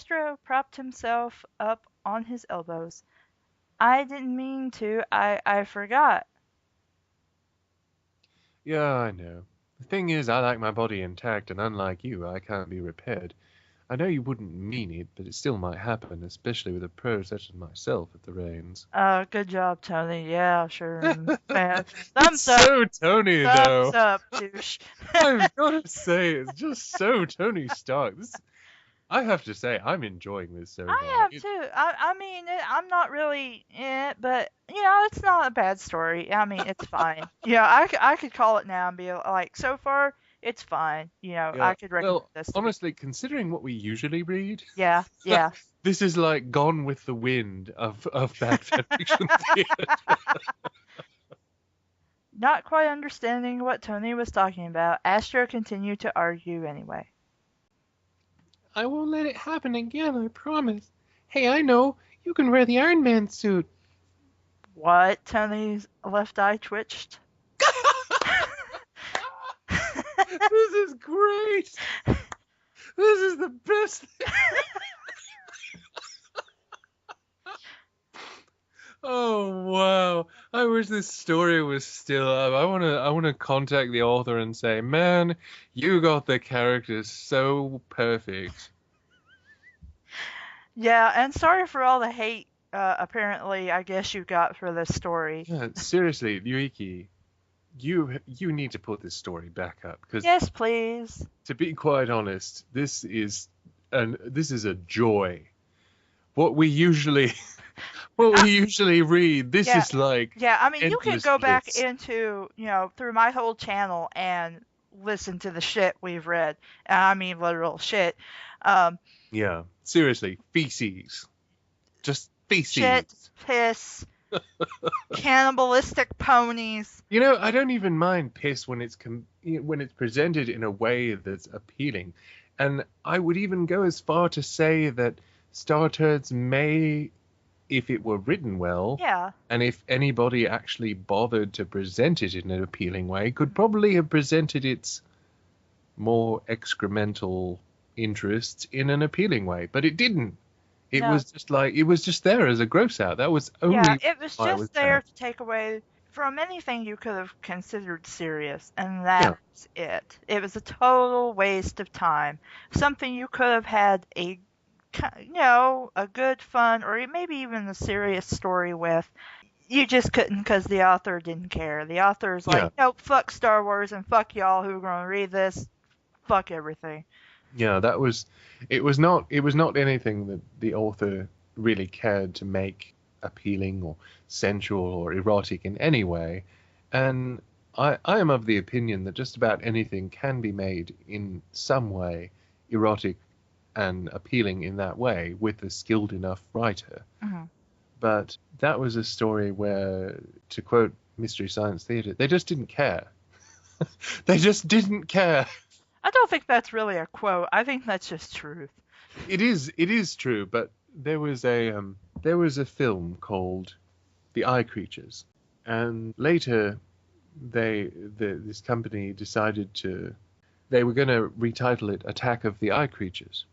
Astro propped himself up on his elbows. I didn't mean to. I forgot. Yeah, I know. The thing is, I like my body intact, and unlike you, I can't be repaired. I know you wouldn't mean it, but it still might happen, especially with a pro such as myself at the reins. Good job, Tony. Yeah, sure. Man, It's thumbs up. so Tony, Thumbs though. up, douche. I've got to say, it's just so Tony Stark. I have to say, I'm enjoying this so I far. have too. I mean, I'm not really in it, but it's not a bad story. I mean, it's fine. I could call it now and be like, so far, it's fine. Yeah, I could recommend well, this to be. honestly, considering what we usually read, Yeah, yeah. this is like Gone with the Wind of bad fanfiction theater. Not quite understanding what Tony was talking about, Astro continued to argue anyway. I won't let it happen again, I promise. Hey, I know. You can wear the Iron Man suit. What? Tony's left eye twitched. This is great. This is the best thing. Oh wow! I wish this story was still up. I wanna contact the author and say, man, you got the characters so perfect. Yeah, and sorry for all the hate, apparently, I guess you got for this story. Yeah, seriously, Yuiki, you need to put this story back up because, Yes, please. to be quite honest, this is a joy. What we usually what we usually read, this Yeah, is like yeah, I mean, you could endless go back bliss. into, through my whole channel and listen to the shit we've read. And I mean, literal shit. Um, Yeah, seriously, feces, just Shit, feces. piss, cannibalistic ponies. I don't even mind piss when when it's presented in a way that's appealing, and I would even go as far to say that Star Turds may, if it were written well, Yeah. and if anybody actually bothered to present it in an appealing way, could probably have presented its more excremental interests in an appealing way, but it didn't. No. It was just there as a gross out. That was Yeah, only it was why it was just there there. to take away from anything you could have considered serious, and Yeah, that's it. It was a total waste of time. Something you could have had a good fun or maybe even a serious story with. You just couldn't because the author didn't care. The author's like, yeah, nope, fuck Star Wars and fuck y'all who are going to read this. Fuck everything. yeah. It was not anything that the author really cared to make appealing or sensual or erotic in any way. And I am of the opinion that just about anything can be made in some way erotic and appealing in that way with a skilled enough writer. Hmm. But that was a story where, to quote Mystery Science Theater, they just didn't care. They just didn't care. I don't think that's really a quote. I think that's just truth. It is true, but there was a film called The Eye Creatures, and later this company decided they were going to retitle it Attack of the Eye Creatures.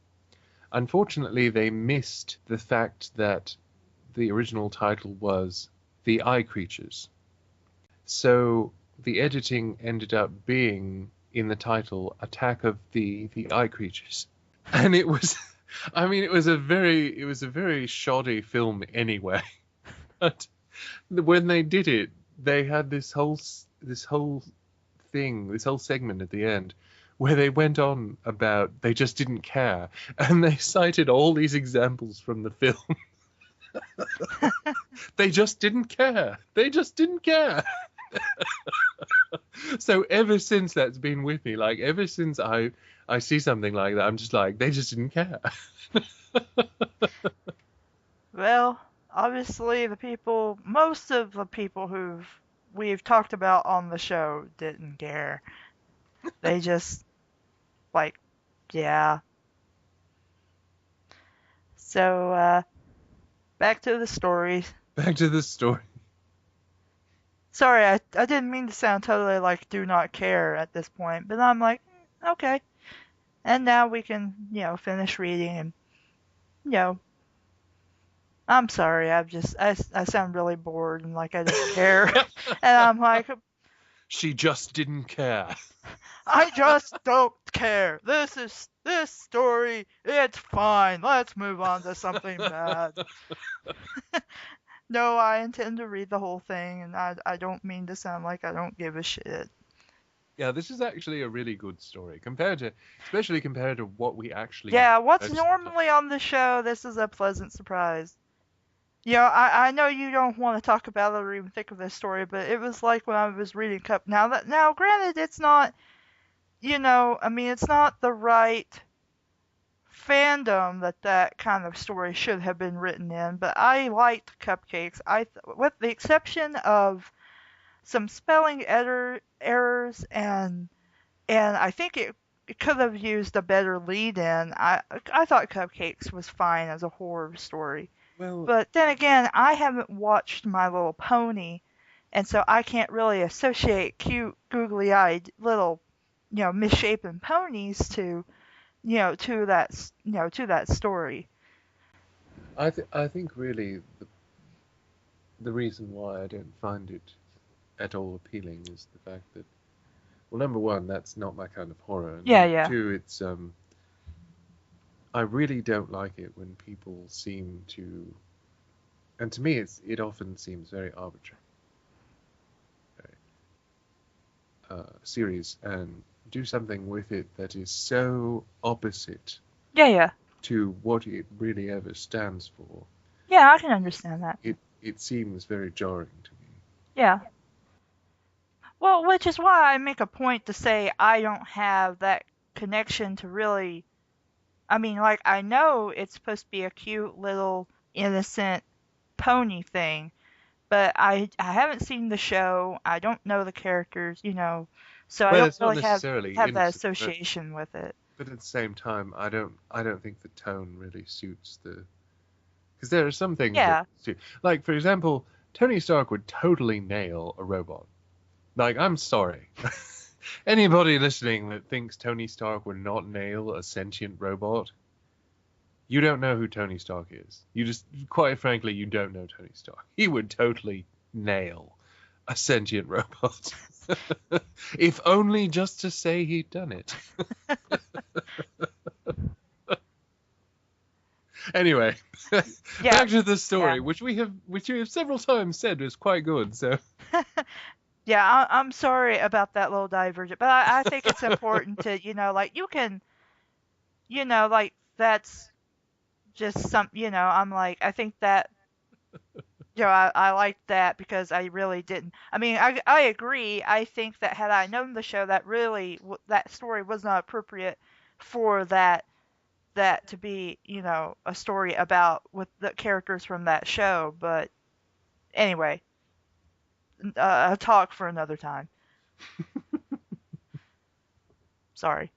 Unfortunately, they missed the fact that the original title was The Eye Creatures. So the editing ended up being in the title Attack of the Eye Creatures. And it was I mean it was a very shoddy film anyway. But when they did it, they had this whole thing, this whole segment at the end where they went on about they just didn't care, and they cited all these examples from the film. They just didn't care. They just didn't care. So ever since that's been with me, like ever since I see something like that, I'm just like, they just didn't care. Well, obviously most of the people we've talked about on the show didn't care. They just like, yeah. So, back to the story. Back to the story. Sorry, I didn't mean to sound totally like do not care at this point, but I'm like, okay. And now we can, finish reading and I'm sorry. I sound really bored and like I don't care. And I'm like, She just didn't care. I just don't care. This story. It's fine. Let's move on to something bad. No, I intend to read the whole thing, and I don't mean to sound like I don't give a shit. Yeah, this is actually a really good story especially compared to what we actually Yeah, get what's most of the time. normally on the show, this is a pleasant surprise. I know you don't want to talk about it or even think of this story, but it was like when I was reading Cup. Now, granted, it's not, I mean, it's not the right fandom that kind of story should have been written in, but I liked Cupcakes. With the exception of some spelling errors and I think it could have used a better lead in. I thought Cupcakes was fine as a horror story. Well, But then again, I haven't watched My Little Pony, and so I can't really associate cute, googly-eyed little, misshapen ponies to that story. I think really the reason why I don't find it at all appealing is the fact that, well, number one, that's not my kind of horror, and Yeah, number yeah. two, it's I really don't like it when people seem to, and to me, it often seems very arbitrary, serious, and do something with it that is so opposite Yeah, yeah. to what it really ever stands for. Yeah, I can understand that. It seems very jarring to me. Yeah. Well, which is why I make a point to say I don't have that connection to really. I mean, like, I know it's supposed to be a cute little innocent pony thing, but I haven't seen the show. I don't know the characters, so I Well, don't it's not really necessarily have that innocent, association with it. but at the same time, I don't think the tone really suits the, because there are some things that Yeah. suit. Like, for example, Tony Stark would totally nail a robot. Like, I'm sorry. Anybody listening that thinks Tony Stark would not nail a sentient robot, you don't know who Tony Stark is. You just, quite frankly, you don't know Tony Stark. He would totally nail a sentient robot. If only just to say he'd done it. Anyway, Yeah. back to the story, Yeah. which we have several times said was quite good. So Yeah, I'm sorry about that little divergent, but I think it's important to, like, you can, like, that's just I'm like, I think that, I like that because I really didn't. I mean, I agree. I think that had I known the show, that really, that story was not appropriate for that to be, a story about with the characters from that show. But anyway, a talk for another time. Sorry.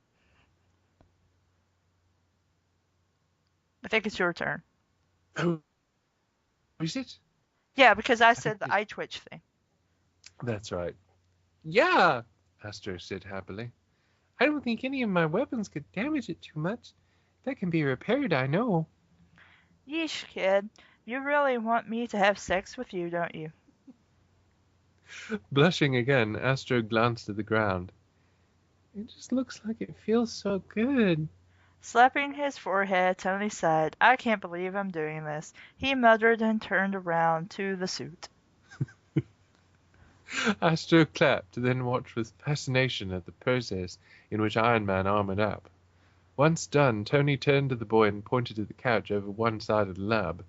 I think it's your turn. oh, is it? Yeah, because I I think said the eye twitch thing. that's right. Yeah, Astro said happily. I don't think any of my weapons could damage it too much. That can be repaired, I know. Yeesh, kid. You really want me to have sex with you, don't you? Blushing again, Astro glanced at the ground. It just looks like it feels so good. Slapping his forehead, Tony sighed. I can't believe I'm doing this. He muttered and turned around to the suit. Astro clapped, then watched with fascination at the process in which Iron Man armored up. Once done, Tony turned to the boy and pointed to the couch over one side of the lab.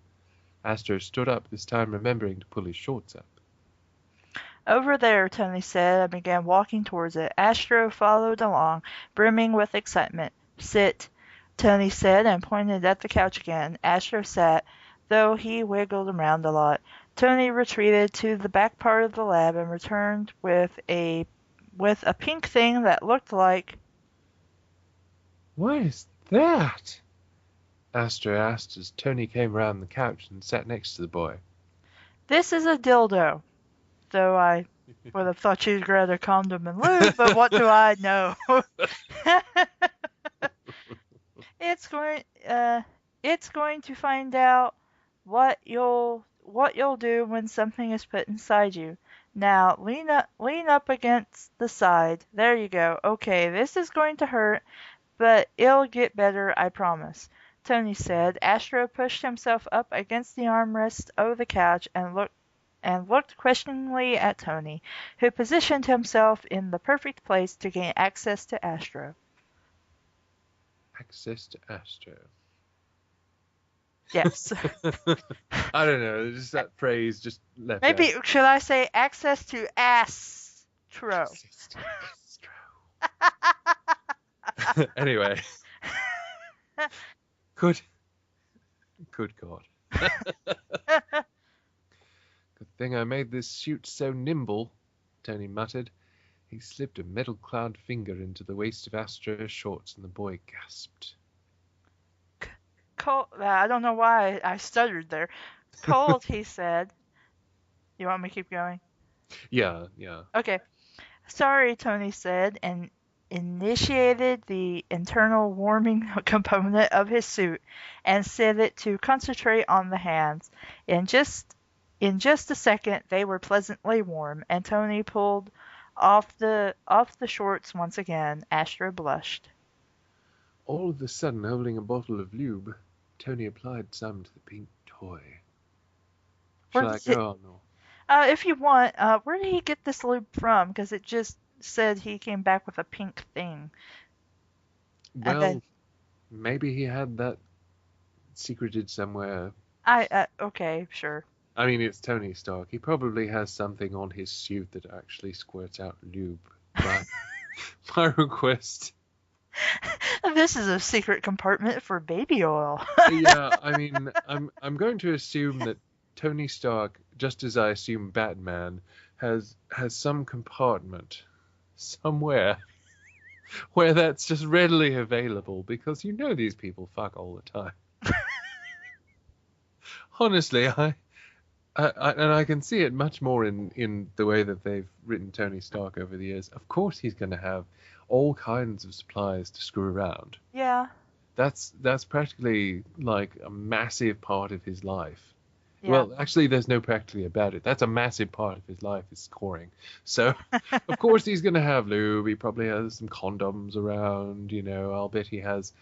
Astro stood up, this time remembering to pull his shorts up. Over there, Tony said, and began walking towards it. Astro followed along, brimming with excitement. Sit, Tony said, and pointed at the couch again. Astro sat, though he wiggled around a lot. Tony retreated to the back part of the lab and returned with a pink thing that looked like. What is that? Astro asked as Tony came round the couch and sat next to the boy. This is a dildo. Though I would have thought you'd grab a condom and lube, but what do I know? It's going. It's going to find out what you'll do when something is put inside you. Now lean up against the side. There you go. Okay, this is going to hurt, but it'll get better, I promise, Tony said. Astro pushed himself up against the armrest of the couch and looked questioningly at Tony, who positioned himself in the perfect place to gain access to Astro. Access to Astro. Yes. I don't know. Just that phrase just left Maybe out. should I say access to Astro? Access to Astro. Anyway. Good God. Good thing I made this suit so nimble, Tony muttered. He slipped a metal-clad finger into the waist of Astro's shorts, and the boy gasped. Cold. I don't know why I stuttered there. Cold, he said. You want me to keep going? Yeah. Okay. Sorry, Tony said, and initiated the internal warming component of his suit and set it to concentrate on the hands. In just a second, they were pleasantly warm, and Tony pulled off the shorts once again. Astro blushed. All of a sudden, holding a bottle of lube, Tony applied some to the pink toy. Shall I go on? If you want, where did he get this lube from? Because it just said he came back with a pink thing. And then Well, maybe he had that secreted somewhere. okay, sure. I mean, it's Tony Stark. He probably has something on his suit that actually squirts out lube. But my request. This is a secret compartment for baby oil. Yeah, I mean, I'm going to assume that Tony Stark, just as I assume Batman, has some compartment somewhere where that's just readily available, because you know these people fuck all the time. Honestly, and I can see it much more in the way that they've written Tony Stark over the years. Of course he's going to have all kinds of supplies to screw around. Yeah. That's practically like a massive part of his life. Yeah. Well, actually, there's no practically about it. That's a massive part of his life is scoring. So, of course, he's going to have lube. He probably has some condoms around. You know, I'll bet he has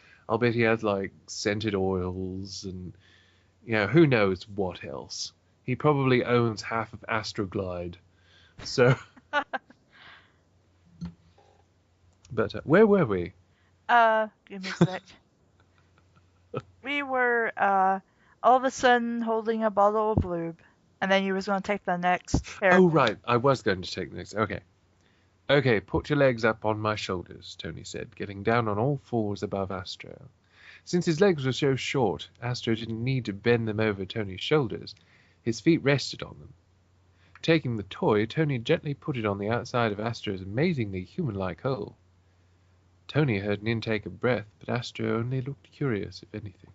like scented oils and, you know, who knows what else. He probably owns half of Astroglide. So, but where were we? Give me a sec. We were, all of a sudden holding a bottle of lube. And then you was going to take the next paragraph. Oh, right. I was going to take the next. Okay. Okay, put your legs up on my shoulders, Tony said, getting down on all fours above Astro. Since his legs were so short, Astro didn't need to bend them over Tony's shoulders. His feet rested on them. Taking the toy, Tony gently put it on the outside of Astro's amazingly human-like hole. Tony heard an intake of breath, but Astro only looked curious, if anything.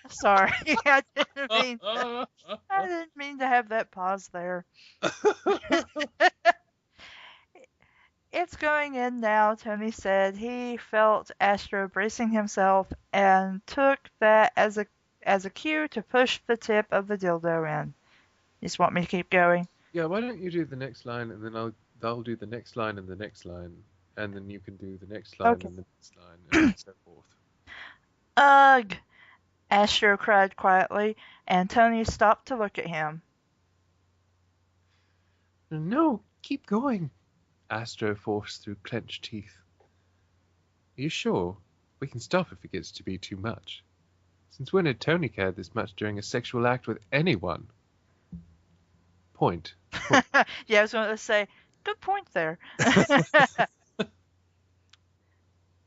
Sorry, I didn't mean to have that pause there. It's going in now, Tony said. He felt Astro bracing himself and took that as a cue to push the tip of the dildo in. You just want me to keep going? Yeah, why don't you do the next line, and then I'll do the next line and the next line, and then you can do the next line Okay. and the next line, and so forth. Ugh! Astro cried quietly, and Tony stopped to look at him. No, keep going. Astro forced through clenched teeth. Are you sure? We can stop if it gets to be too much. Since when had Tony cared this much during a sexual act with anyone? Point. Yeah, I was going to say, good point there.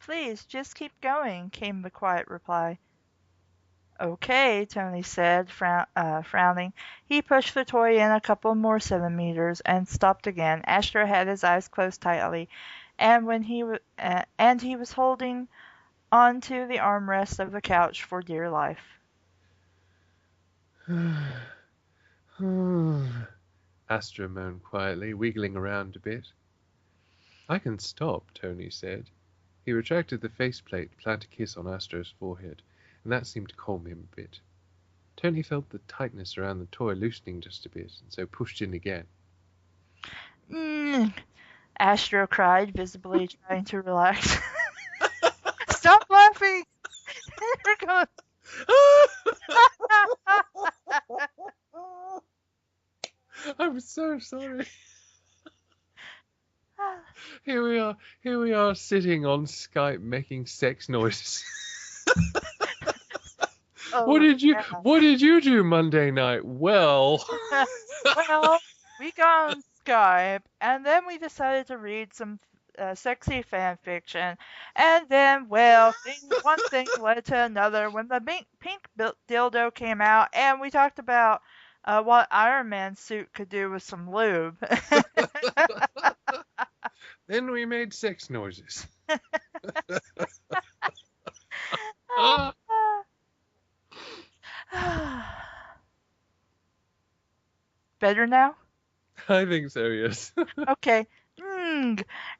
Please, just keep going, came the quiet reply. Okay, Tony said, frowning. He pushed the toy in a couple more centimeters and stopped again. Astro had his eyes closed tightly, and he was holding onto the armrest of the couch for dear life. Astro moaned quietly, wiggling around a bit. I can stop, Tony said. He retracted the faceplate, planned a kiss on Astro's forehead, and that seemed to calm him a bit. Tony felt the tightness around the toy loosening just a bit, and so pushed in again. Mm, Astro cried, visibly trying to relax. Stop laughing! We're going. I'm so sorry. Here we are sitting on Skype making sex noises. Oh, what did yeah. you do Monday night? Well, Well, we got on Skype, and then we decided to read some sexy fan fiction, and then, well, one thing led to another. When the pink dildo came out, and we talked about what Iron Man's suit could do with some lube. then we made sex noises. Better now? I think so, yes. Okay.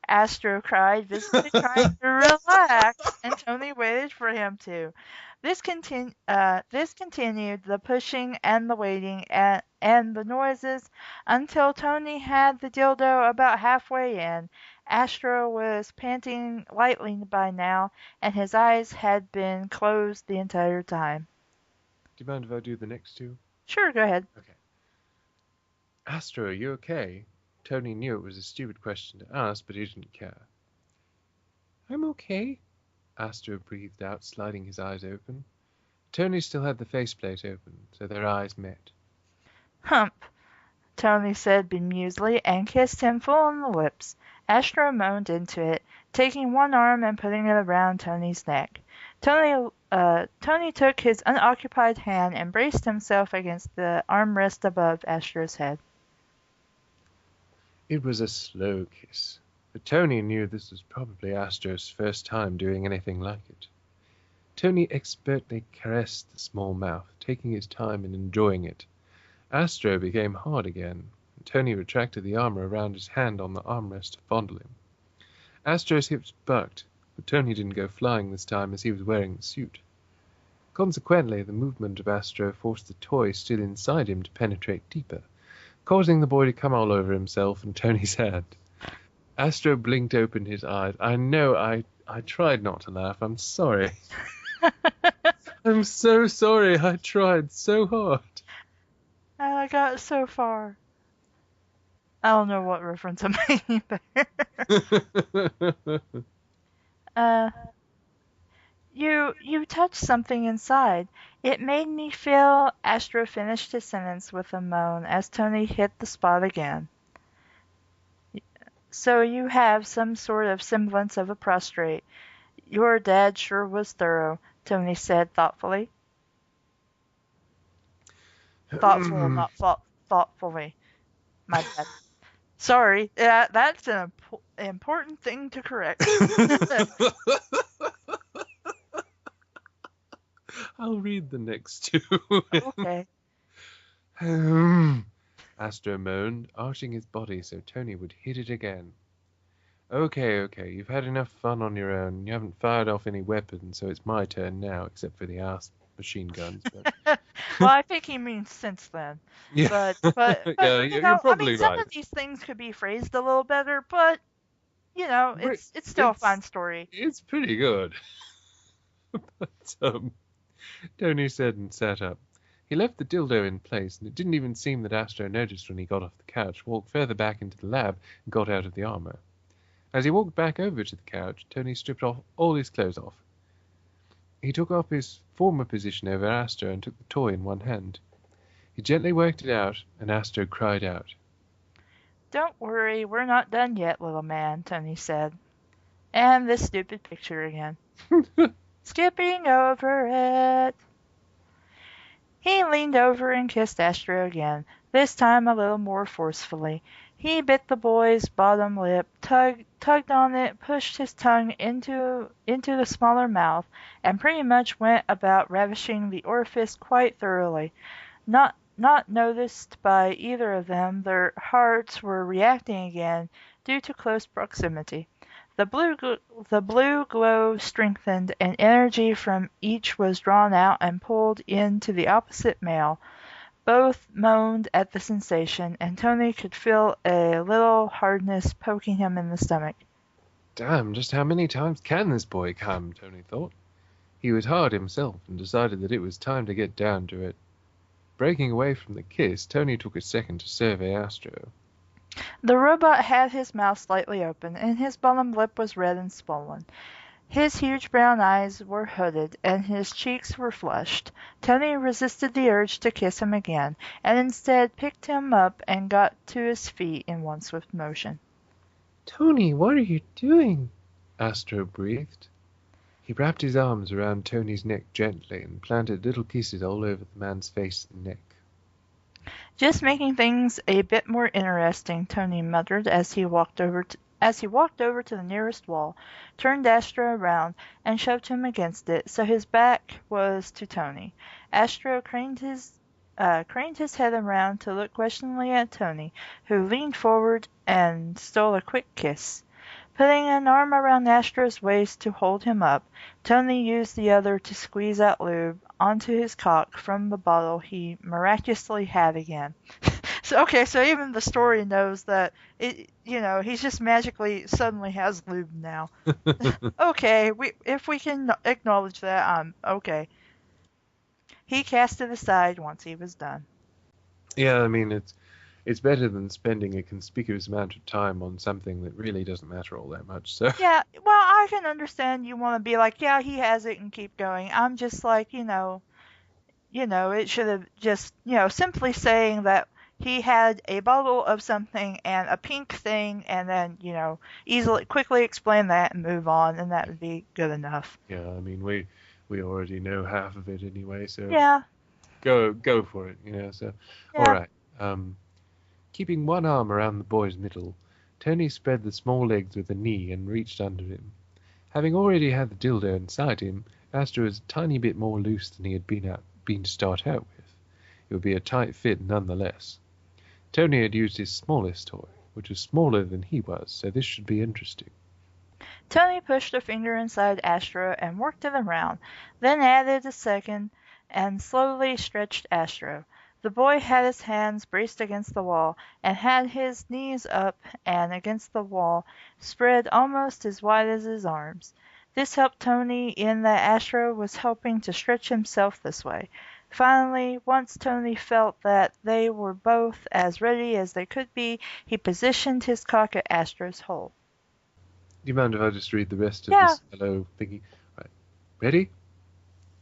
Astro cried, visibly trying to relax, and Tony waited for him to. This continued the pushing and the waiting and the noises until Tony had the dildo about halfway in. Astro was panting lightly by now, and his eyes had been closed the entire time. Do you mind if I do the next two? Sure, go ahead. Okay. Astro, are you okay? Tony knew it was a stupid question to ask, but he didn't care. I'm okay, Astro breathed out, sliding his eyes open. Tony still had the faceplate open, so their eyes met. Hump, Tony said bemusedly and kissed him full on the lips. Astro moaned into it, taking one arm and putting it around Tony's neck. Tony took his unoccupied hand and braced himself against the armrest above Astro's head. It was a slow kiss, but Tony knew this was probably Astro's first time doing anything like it. Tony expertly caressed the small mouth, taking his time and enjoying it. Astro became hard again, and Tony retracted the armor around his hand on the armrest to fondle him. Astro's hips bucked, but Tony didn't go flying this time as he was wearing the suit. Consequently, the movement of Astro forced the toy still inside him to penetrate deeper, causing the boy to come all over himself and Tony's hand. Astro blinked open his eyes. I know, I tried not to laugh. I'm sorry. I'm so sorry. I tried so hard. I got so far. I don't know what reference I'm making there. You touched something inside. It made me feel. Astro finished his sentence with a moan as Tony hit the spot again. So you have some sort of semblance of a prostrate. Your dad sure was thorough, Tony said thoughtfully. Thoughtful, not thoughtfully. My bad. Sorry, that's an important thing to correct. I'll read the next two. Okay. Astro moaned, arching his body so Tony would hit it again. Okay, you've had enough fun on your own. You haven't fired off any weapons, so it's my turn now, except for the ass machine guns. But... Well, I think he means since then. Yeah. But yeah, you you're know, probably I mean, some right. of these things could be phrased a little better, but you know, it's still a fun story. It's pretty good. But Tony said and sat up. He left the dildo in place, and it didn't even seem that Astro noticed when he got off the couch, walked further back into the lab, and got out of the armor. As he walked back over to the couch, Tony stripped off all his clothes off. He took up his former position over Astro and took the toy in one hand. He gently worked it out, and Astro cried out. Don't worry, we're not done yet, little man, Tony said. And this stupid picture again. Skipping over it. He leaned over and kissed Astro again, this time a little more forcefully. He bit the boy's bottom lip, tugged on it, pushed his tongue into the smaller mouth, and pretty much went about ravishing the orifice quite thoroughly. Not noticed by either of them, their hearts were reacting again due to close proximity. The blue glow strengthened, and energy from each was drawn out and pulled into the opposite male. Both moaned at the sensation, and Tony could feel a little hardness poking him in the stomach. Damn, just how many times can this boy come? Tony thought. He was hard himself and decided that it was time to get down to it. Breaking away from the kiss, Tony took a second to survey Astro. The robot had his mouth slightly open, and his bottom lip was red and swollen. His huge brown eyes were hooded, and his cheeks were flushed. Tony resisted the urge to kiss him again, and instead picked him up and got to his feet in one swift motion. Tony, what are you doing? Astro breathed. He wrapped his arms around Tony's neck gently and planted little kisses all over the man's face and neck. Just making things a bit more interesting, Tony muttered as he walked over to the nearest wall, turned Astro around, and shoved him against it so his back was to Tony. Astro craned his head around to look questioningly at Tony, who leaned forward and stole a quick kiss. Putting an arm around Astro's waist to hold him up, Tony used the other to squeeze out lube onto his cock from the bottle he miraculously had again. So even the story knows that he's just magically suddenly has lube now. Okay, if we can acknowledge that, I'm okay. He cast it aside once he was done. Yeah, I mean, it's better than spending a conspicuous amount of time on something that really doesn't matter all that much. So Yeah, well, I can understand you want to be like, yeah, he has it and keep going. I'm just like, it should have just, simply saying that he had a bottle of something and a pink thing, and then, quickly explain that and move on, and that would be good enough. yeah, I mean, we already know half of it anyway, so Yeah. go for it, So Yeah. all right. Keeping one arm around the boy's middle, Tony spread the small legs with a knee and reached under him. Having already had the dildo inside him, Astro was a tiny bit more loose than he had been to start out with. It would be a tight fit nonetheless. Tony had used his smallest toy, which was smaller than he was, so this should be interesting. Tony pushed a finger inside Astro and worked it around, then added a second and slowly stretched Astro. The boy had his hands braced against the wall, and had his knees up and against the wall, spread almost as wide as his arms. This helped Tony in that Astro was helping to stretch himself this way. Finally, once Tony felt that they were both as ready as they could be, he positioned his cock at Astro's hole. Do you mind if I just read the rest of Yeah. this hello thingy? Right. Ready?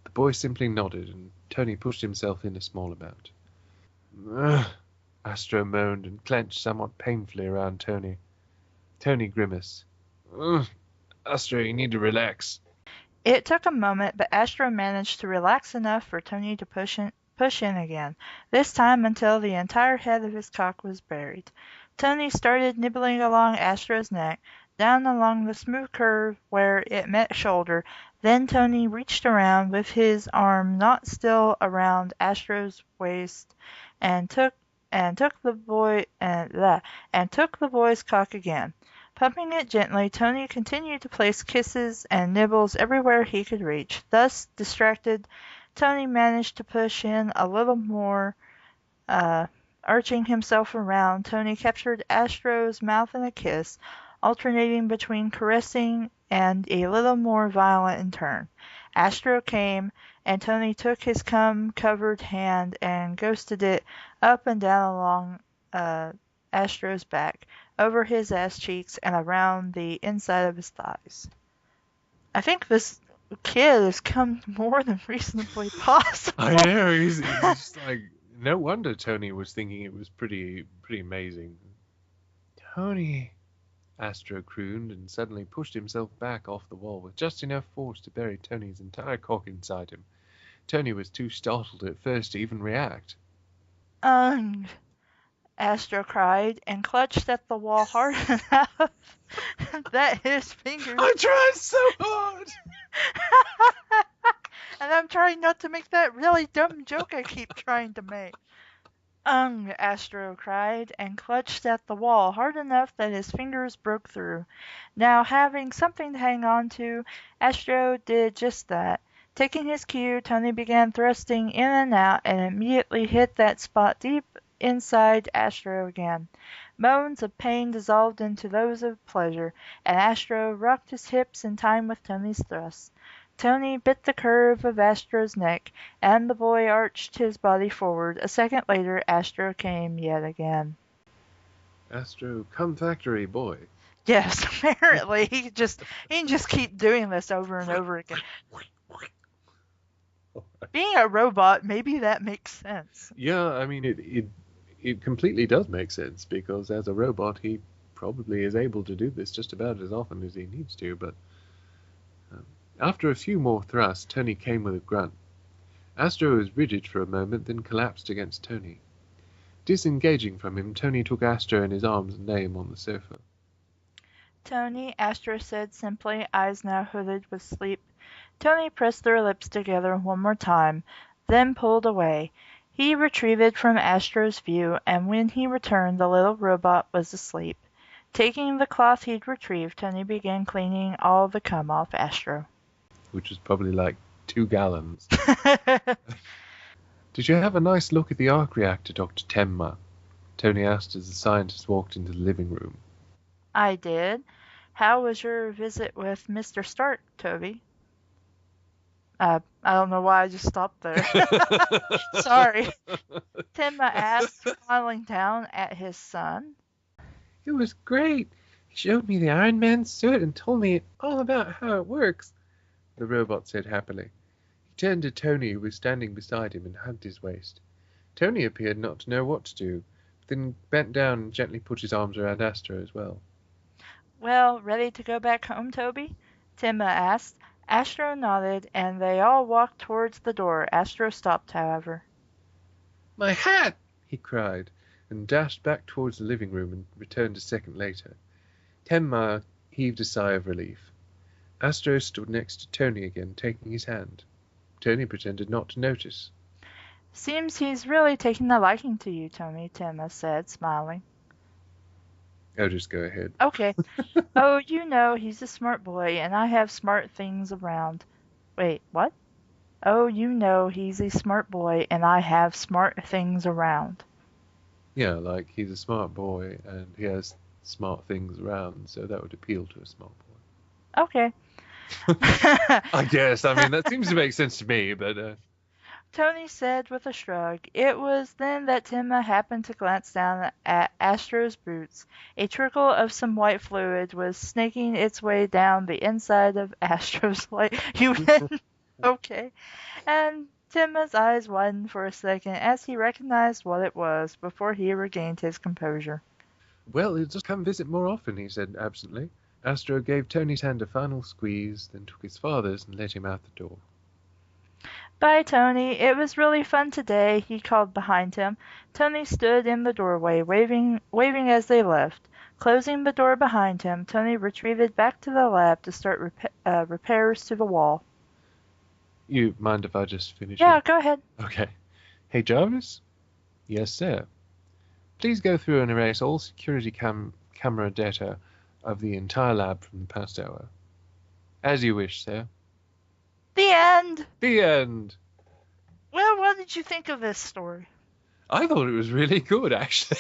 The boy simply nodded, and Tony pushed himself in a small amount. Ugh, Astro moaned and clenched somewhat painfully around Tony. Tony grimaced. Ugh, Astro, you need to relax. It took a moment, but Astro managed to relax enough for Tony to push in again, this time until the entire head of his cock was buried. Tony started nibbling along Astro's neck, down along the smooth curve where it met shoulder. Then Tony reached around with his arm not still around Astro's waist and took the boy's cock again. Pumping it gently, Tony continued to place kisses and nibbles everywhere he could reach. Thus distracted, Tony managed to push in a little more. Arching himself around, Tony captured Astro's mouth in a kiss, alternating between caressing and a little more violent in turn. Astro came, and Tony took his cum-covered hand and ghosted it up and down along Astro's back, over his ass cheeks, and around the inside of his thighs. I think this kid has come more than reasonably possible. I know, he's just like, no wonder Tony was thinking it was pretty amazing. Tony, Astro crooned and suddenly pushed himself back off the wall with just enough force to bury Tony's entire cock inside him. Tony was too startled at first to even react. Astro cried and clutched at the wall hard enough that his fingers... I tried so hard! And I'm trying not to make that really dumb joke I keep trying to make. Astro cried, and clutched at the wall hard enough that his fingers broke through. Now, having something to hang on to, Astro did just that. Taking his cue, Tony began thrusting in and out and immediately hit that spot deep inside Astro again. Moans of pain dissolved into those of pleasure, and Astro rocked his hips in time with Tony's thrusts. Tony bit the curve of Astro's neck, and the boy arched his body forward. A second later, Astro came yet again. Astro, come factory, boy. Yes, apparently he can just keep doing this over and over again. Being a robot, maybe that makes sense. Yeah, I mean, it completely does make sense, because as a robot, he probably is able to do this just about as often as he needs to, but after a few more thrusts, Tony came with a grunt. Astro was rigid for a moment, then collapsed against Tony. Disengaging from him, Tony took Astro in his arms and lay him on the sofa. Tony, Astro said simply, eyes now hooded with sleep. Tony pressed their lips together one more time, then pulled away. He retreated from Astro's view, and when he returned, the little robot was asleep. Taking the cloth he'd retrieved, Tony began cleaning all the cum off Astro. Which was probably like 2 gallons. Did you have a nice look at the arc reactor, Dr. Tenma? Tony asked as the scientist walked into the living room. I did. How was your visit with Mr. Stark, Toby? I don't know why I just stopped there. Sorry. Tenma asked, smiling down at his son. It was great. He showed me the Iron Man suit and told me all about how it works, the robot said happily. He turned to Tony, who was standing beside him, and hugged his waist. Tony appeared not to know what to do, then bent down and gently put his arms around Astro as well. Well, ready to go back home, Toby? Tenma asked. Astro nodded, and they all walked towards the door. Astro stopped, however. My hat! He cried, and dashed back towards the living room and returned a second later. Tenma heaved a sigh of relief. Astro stood next to Tony again, taking his hand. Tony pretended not to notice. Seems he's really taking a liking to you, Tony, Tenma said, smiling. Oh, just go ahead. Okay. Oh, you know, he's a smart boy, and I have smart things around. Wait, what? Oh, you know, he's a smart boy, and I have smart things around. Yeah, like he's a smart boy, and he has smart things around, so that would appeal to a smart boy. Okay. I guess. I mean, that seems to make sense to me, but... Tony said with a shrug. It was then that Tenma happened to glance down at Astro's boots. A trickle of some white fluid was snaking its way down the inside of Astro's leg. Okay. And Tenma's eyes widened for a second as he recognized what it was before he regained his composure. Well, he'll just come visit more often, he said absently. Astro gave Tony's hand a final squeeze, then took his father's and let him out the door. Bye, Tony. It was really fun today, he called behind him. Tony stood in the doorway, waving as they left. Closing the door behind him, Tony retreated back to the lab to start repairs to the wall. You mind if I just finish? Yeah, go ahead. Okay. Hey, Jarvis? Yes, sir. Please go through and erase all security camera data of the entire lab from the past hour. As you wish, sir. The end! The end! Well, what did you think of this story? I thought it was really good, actually.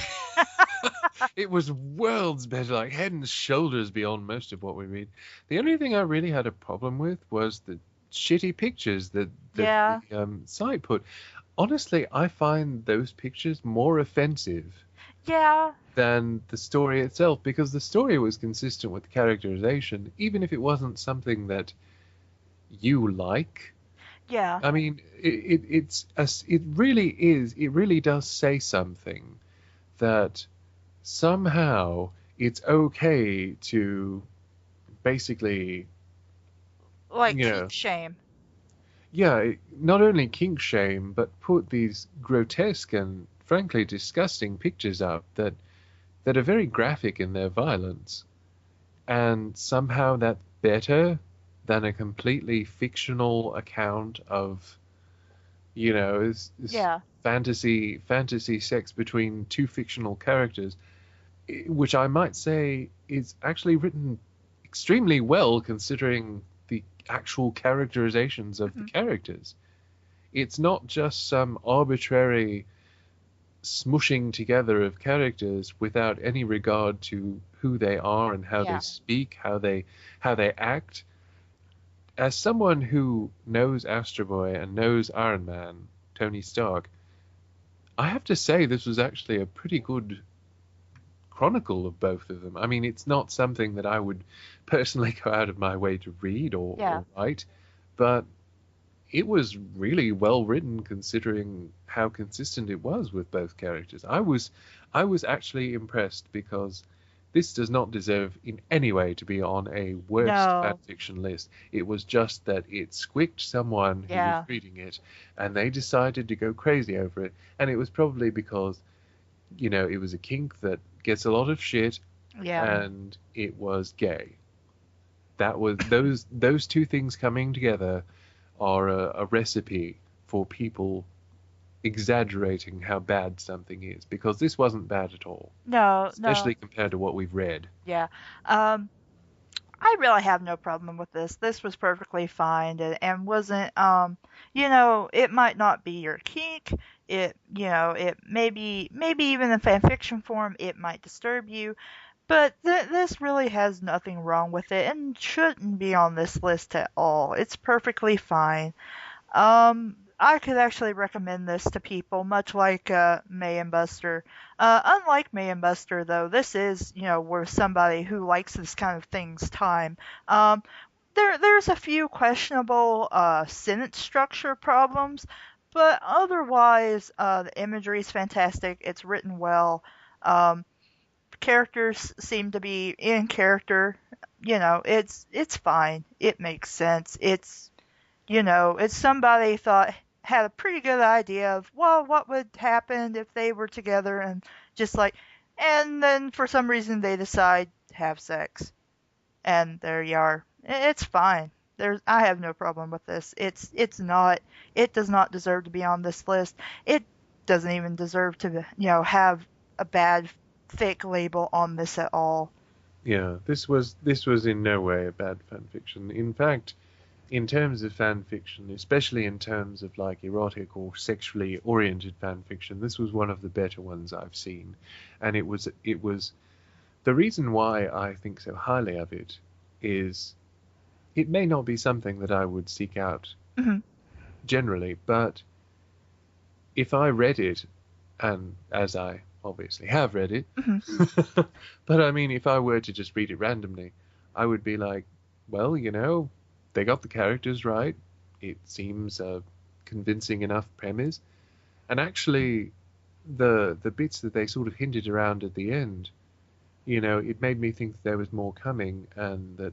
It was worlds better, like head and shoulders beyond most of what we read. The only thing I really had a problem with was the shitty pictures that the site put. Honestly, I find those pictures more offensive than the story itself, because the story was consistent with the characterization, even if it wasn't something that you like. Yeah. I mean, it really does say something that somehow it's okay to basically, like, kink shame. Yeah, not only kink shame, but put these grotesque and frankly disgusting pictures up that are very graphic in their violence, and somehow that's better than a completely fictional account of It's Yeah. fantasy sex between two fictional characters, which I might say is actually written extremely well considering the actual characterizations of the Mhm. characters. It's not just some arbitrary smushing together of characters without any regard to who they are and how they Yeah. speak, how they act. As someone who knows Astro Boy and knows Iron Man, Tony Stark, I have to say this was actually a pretty good chronicle of both of them. I mean, it's not something that I would personally go out of my way to read Yeah. or write, but it was really well written considering how consistent it was with both characters. I was actually impressed because this does not deserve in any way to be on a worst fan No. fiction list. It was just that it squicked someone who was Yeah. reading it and they decided to go crazy over it. And it was probably because, it was a kink that gets a lot of shit Yeah. and it was gay. That was those two things coming together are a recipe for people exaggerating how bad something is because this wasn't bad at all, No. No. especially compared to what we've read. Yeah. Um, I really have no problem with this. This was perfectly fine and wasn't it might not be your kink. It maybe even in fan fiction form it might disturb you, but this really has nothing wrong with it and shouldn't be on this list at all. It's perfectly fine. I could actually recommend this to people, much like May and Buster. Unlike May and Buster, though, this is, where somebody who likes this kind of thing's time. Um, there's a few questionable sentence structure problems, but otherwise, the imagery is fantastic. It's written well. Um, Characters seem to be in character. It's fine. It makes sense. It's somebody thought had a pretty good idea of, well, what would happen if they were together and just like, and then for some reason they decide to have sex, and there you are. It's fine. I have no problem with this. It does not deserve to be on this list. It doesn't even deserve to, have a bad fake label on this at all. Yeah, this was in no way a bad fan fiction. In fact, in terms of fan fiction, especially in terms of like erotic or sexually oriented fan fiction, this was one of the better ones I've seen. And it was the reason why I think so highly of it is it may not be something that I would seek out Hmm. generally, but if I read it, and as I obviously have read it, Hmm. but I mean, if I were to just read it randomly, I would be like, well, they got the characters right. It seems a convincing enough premise, and actually, the bits that they sort of hinted around at the end, it made me think there was more coming, and that,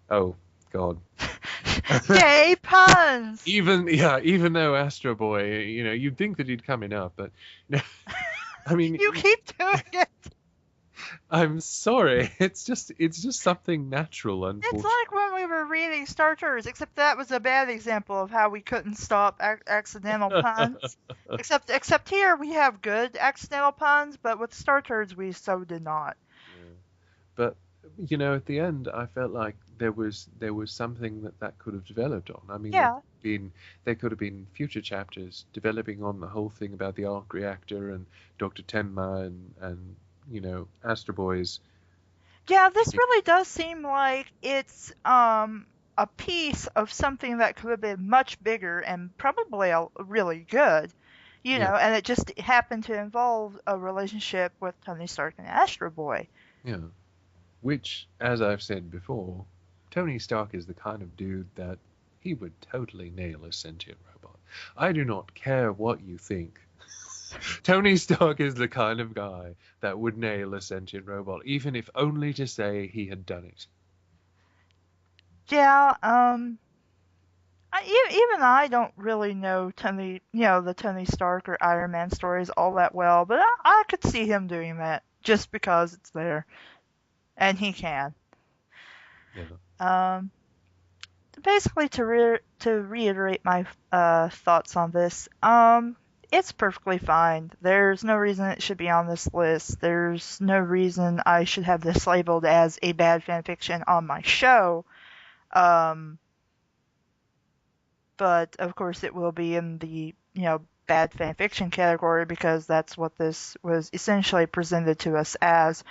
oh God. Yay, puns! Even though Astro Boy, you'd think that he'd come enough, but I mean, You keep doing it. I'm sorry. It's just something natural, It's unfortunately. like when we were reading Star Tours, except that was a bad example of how we couldn't stop accidental puns. Except here we have good accidental puns, but with Star Tours we so did not. Yeah. But at the end, I felt like there was something that could have developed on. I mean, Yeah, there could have been future chapters developing on the whole thing about the arc reactor and Dr. Tenma and Astro Boy's. yeah. This really does seem like it's a piece of something that could have been much bigger and probably really good. Yeah, And it just happened to involve a relationship with Tony Stark and Astro Boy. yeah. Which, as I've said before, Tony Stark is the kind of dude that he would totally nail a sentient robot. I do not care what you think. Tony Stark is the kind of guy that would nail a sentient robot, even if only to say he had done it. Yeah, even I don't really know the Tony Stark or Iron Man stories all that well, but I could see him doing that just because it's there and he can. Yeah. Um, basically to reiterate my thoughts on this, it's perfectly fine. There's no reason it should be on this list. There's no reason I should have this labeled as a bad fanfiction on my show. Um, but of course it will be in the, bad fanfiction category because that's what this was essentially presented to us as.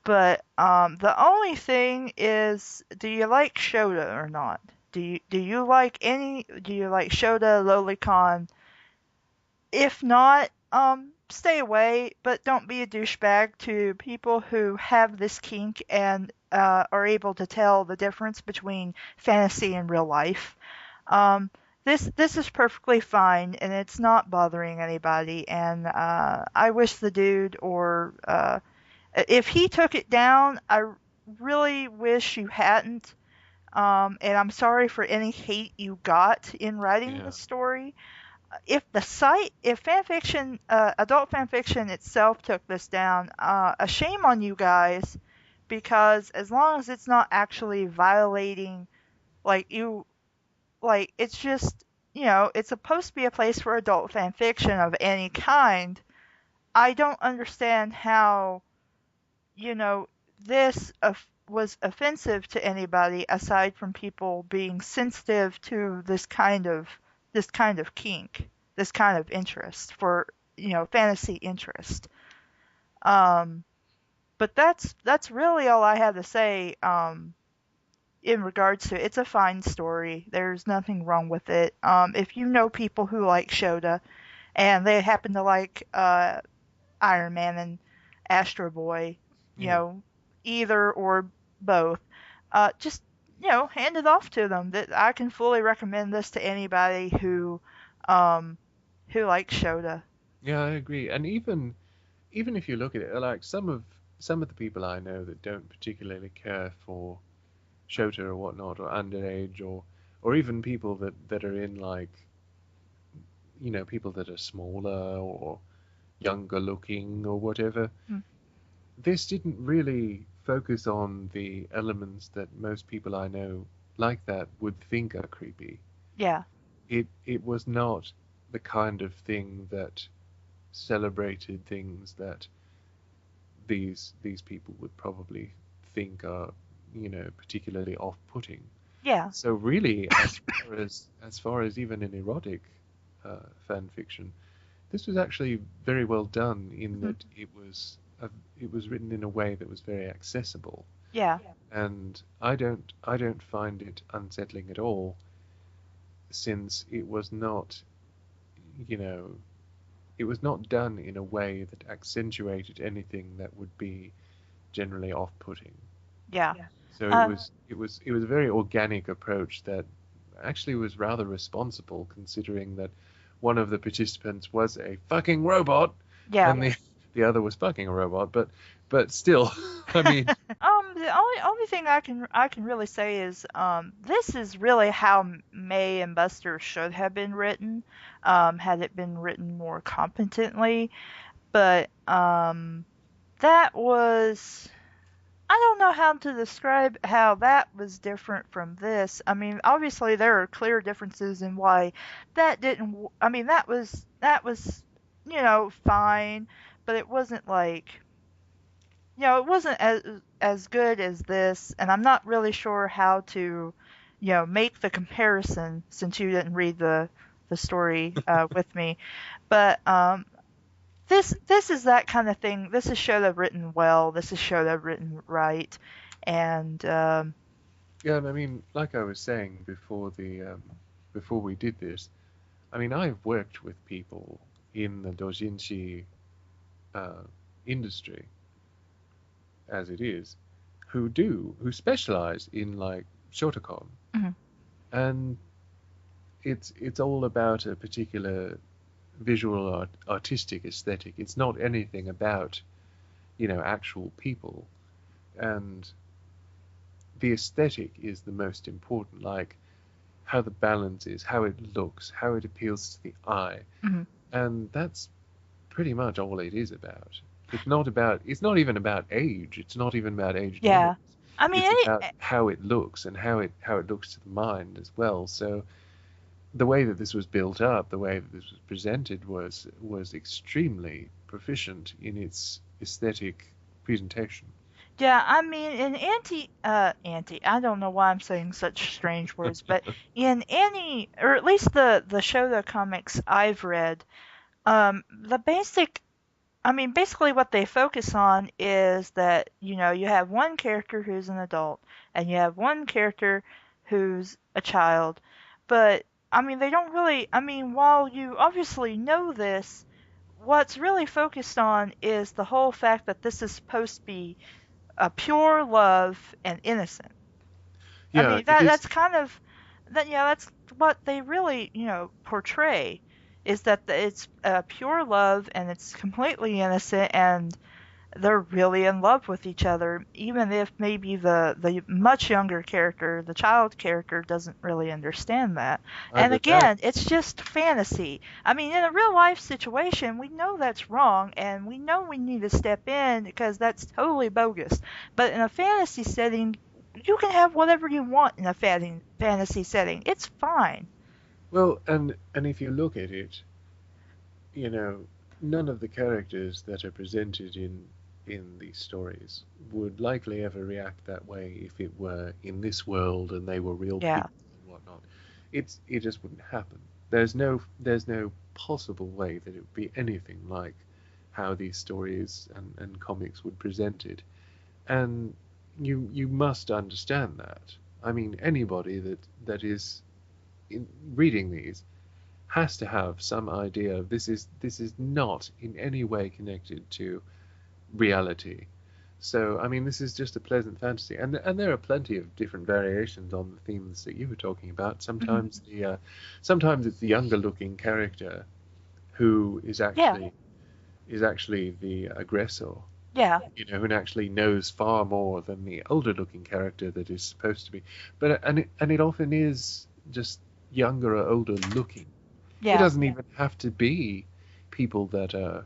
But the only thing is, do you like Shota or not? Do you like Shota, Lolicon? If not, stay away, but don't be a douchebag to people who have this kink and are able to tell the difference between fantasy and real life. Um, this is perfectly fine, and it's not bothering anybody. And I wish the dude, or if he took it down, I really wish you hadn't. And I'm sorry for any hate you got in writing the Yeah. story. If fanfiction, adult fanfiction itself took this down, a shame on you guys, because as long as it's not actually violating, like you, like it's just, it's supposed to be a place for adult fanfiction of any kind. I don't understand how, you know, this was offensive to anybody aside from people being sensitive to this kind of kink, this kind of interest for, fantasy interest. Um, but that's really all I have to say in regards to it. It's a fine story. There's nothing wrong with it. If you know people who like Shota and they happen to like Iron Man and Astro Boy, you Yeah. know, either or both, just hand it off to them. That I can fully recommend this to anybody um, who likes Shota. Yeah, I agree. And even if you look at it, like some of the people I know that don't particularly care for Shota or whatnot, or underage, or even people that are in like, people that are smaller or younger looking or whatever. Mm. This didn't really focus on the elements that most people I know like that would think are creepy. Yeah, It was not the kind of thing that celebrated things that these people would probably think are, particularly off-putting. yeah. So really, as far as even an erotic fan fiction, this was actually very well done in Mhm. that it was written in a way that was very accessible, Yeah, and I don't find it unsettling at all, since you know, it was not done in a way that accentuated anything that would be generally off-putting. yeah. So it Uh, was it was it was a very organic approach that actually was rather responsible, considering that one of the participants was a fucking robot yeah. and the other was fucking a robot, but still, I mean, The only thing I can really say is this is really how May and Buster should have been written, had it been written more competently. But that was, I don't know how to describe how that was different from this. I mean, obviously there are clear differences in why that didn't. I mean, that was fine, but it wasn't like, it wasn't as good as this, and I'm not really sure how to, make the comparison since you didn't read the story with me. But this is that kind of thing. This is Shoda written well. This is Shoda written right, and yeah, I mean, like I was saying before we did this, I mean, I've worked with people in the dojinshi uh, industry as it is, who specialize in like shotokan, mhm, and it's all about a particular visual artistic aesthetic. It's not anything about actual people, and the aesthetic is the most important. Like how the balance is, how it looks, how it appeals to the eye, mhm. and that's pretty much all it is about. It's not even about age. It's not even about age Yeah, difference. I mean, It's about how it looks and how it looks to the mind as well. So the way that this was built up, the way that this was presented was extremely proficient in its aesthetic presentation. yeah, I mean, in I don't know why I'm saying such strange words, but in any, or at least the Shoto comics I've read, the basic, I mean, basically what they focus on is that, you have one character who's an adult, and you have one character who's a child, but, I mean, they don't really, I mean, while you obviously know this, what's really focused on is the whole fact that this is supposed to be a pure love and innocent. I Yeah, mean it is. that's kind of that that's what they really portray is that it's pure love and it's completely innocent and they're really in love with each other, even if maybe the much younger character, the child character, doesn't really understand that. And Either that. again, it's just fantasy. I mean, in a real life situation, we know that's wrong, and we know we need to step in because that's totally bogus. But in a fantasy setting, you can have whatever you want in a fantasy setting. It's fine. Well, and if you look at it, you know, none of the characters that are presented in these stories would likely ever react that way if it were in this world and they were real Yeah. people and whatnot. It just wouldn't happen. There's no possible way that it would be anything like how these stories and comics would present it. And you must understand that. I mean, anybody that is reading these has to have some idea of this is not in any way connected to reality. So I mean, this is just a pleasant fantasy, and there are plenty of different variations on the themes that you were talking about. Hmm. Sometimes it's the younger looking character who Yeah. is actually the aggressor, Yeah. who actually knows far more than the older looking character that is supposed to be. But and it often is just younger or older looking. It Yeah. doesn't even have to be people that are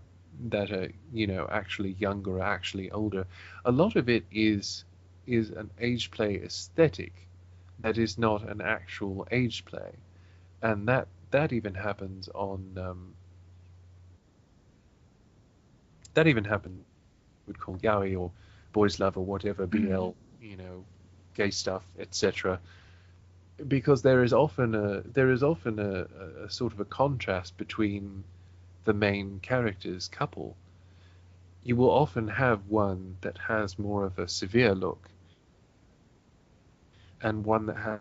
actually younger or actually older. A lot of it is an age play aesthetic that is not an actual age play, and that even happens that even happens would call yaoi or boys love or whatever Hmm. BL, gay stuff, etc. Because there is often a sort of a contrast between the main characters couple. You will often have one that has more of a severe look and one that has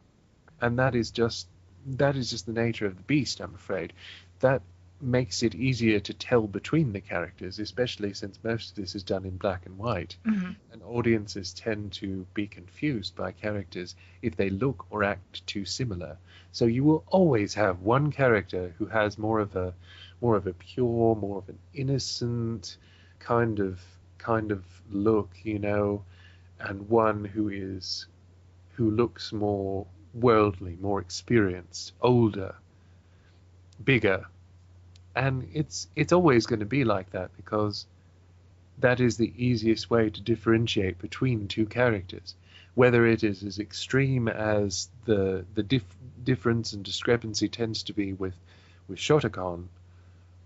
and that is just the nature of the beast, I'm afraid. That makes it easier to tell between the characters, especially since most of this is done in black and white, Hmm. and audiences tend to be confused by characters if they look or act too similar. So you will always have one character who has more of a pure, more of an innocent kind of look, and one who looks more worldly, more experienced, older, bigger. And it's always going to be like that because that is the easiest way to differentiate between two characters. Whether it is as extreme as the difference and discrepancy tends to be with Shotokan,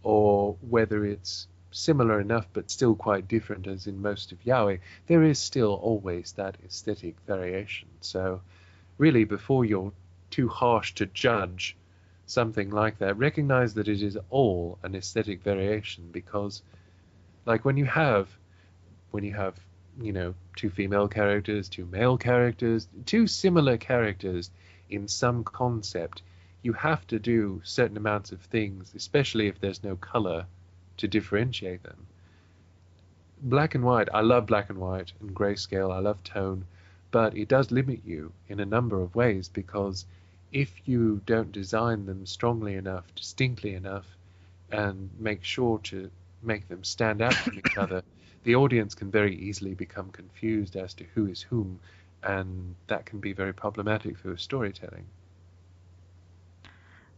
or whether it's similar enough but still quite different as in most of yaoi, there is still always that aesthetic variation. So really, before you're too harsh to judge something like that, recognize that it is all an aesthetic variation because, like, when you have two female characters, two male characters, two similar characters in some concept, you have to do certain amounts of things, especially if there's no color to differentiate them. Black and white, I love black and white and grayscale, I love tone, but it does limit you in a number of ways because if you don't design them strongly enough, distinctly enough, and make sure to make them stand out from each other, the audience can very easily become confused as to who is whom, and that can be very problematic for storytelling.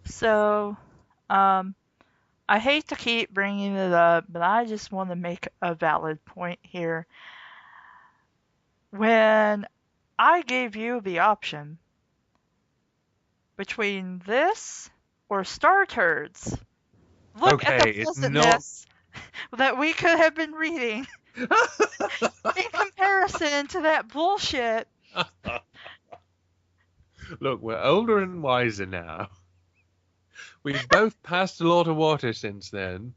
So, um, I hate to keep bringing it up, but I just want to make a valid point here. When I gave you the option between this or Star Turds. Look at the Okay, it's not. pleasantness that we could have been reading in comparison to that bullshit. Look, we're older and wiser now. We've both passed a lot of water since then.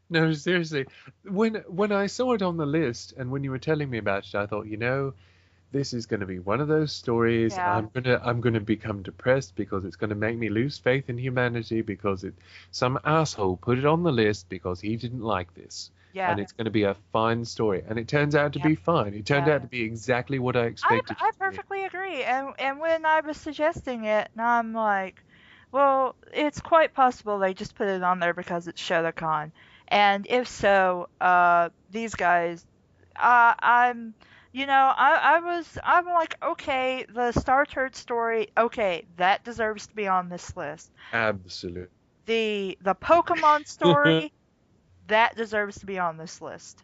No, seriously. When I saw it on the list and when you were telling me about it, I thought, this is going to be one of those stories. Yeah. I'm gonna become depressed because it's going to make me lose faith in humanity because some asshole put it on the list because he didn't like this. Yeah. And it's going to be a fine story, and it turns out to be fine. It turned out to be exactly what I expected. I perfectly agree. And when I was suggesting it, and I'm like, well, it's quite possible they just put it on there because it's Shotacon. And if so, these guys, I'm, I'm like, okay, the Star Turd story, okay, that deserves to be on this list. Absolutely. The Pokemon story, that deserves to be on this list.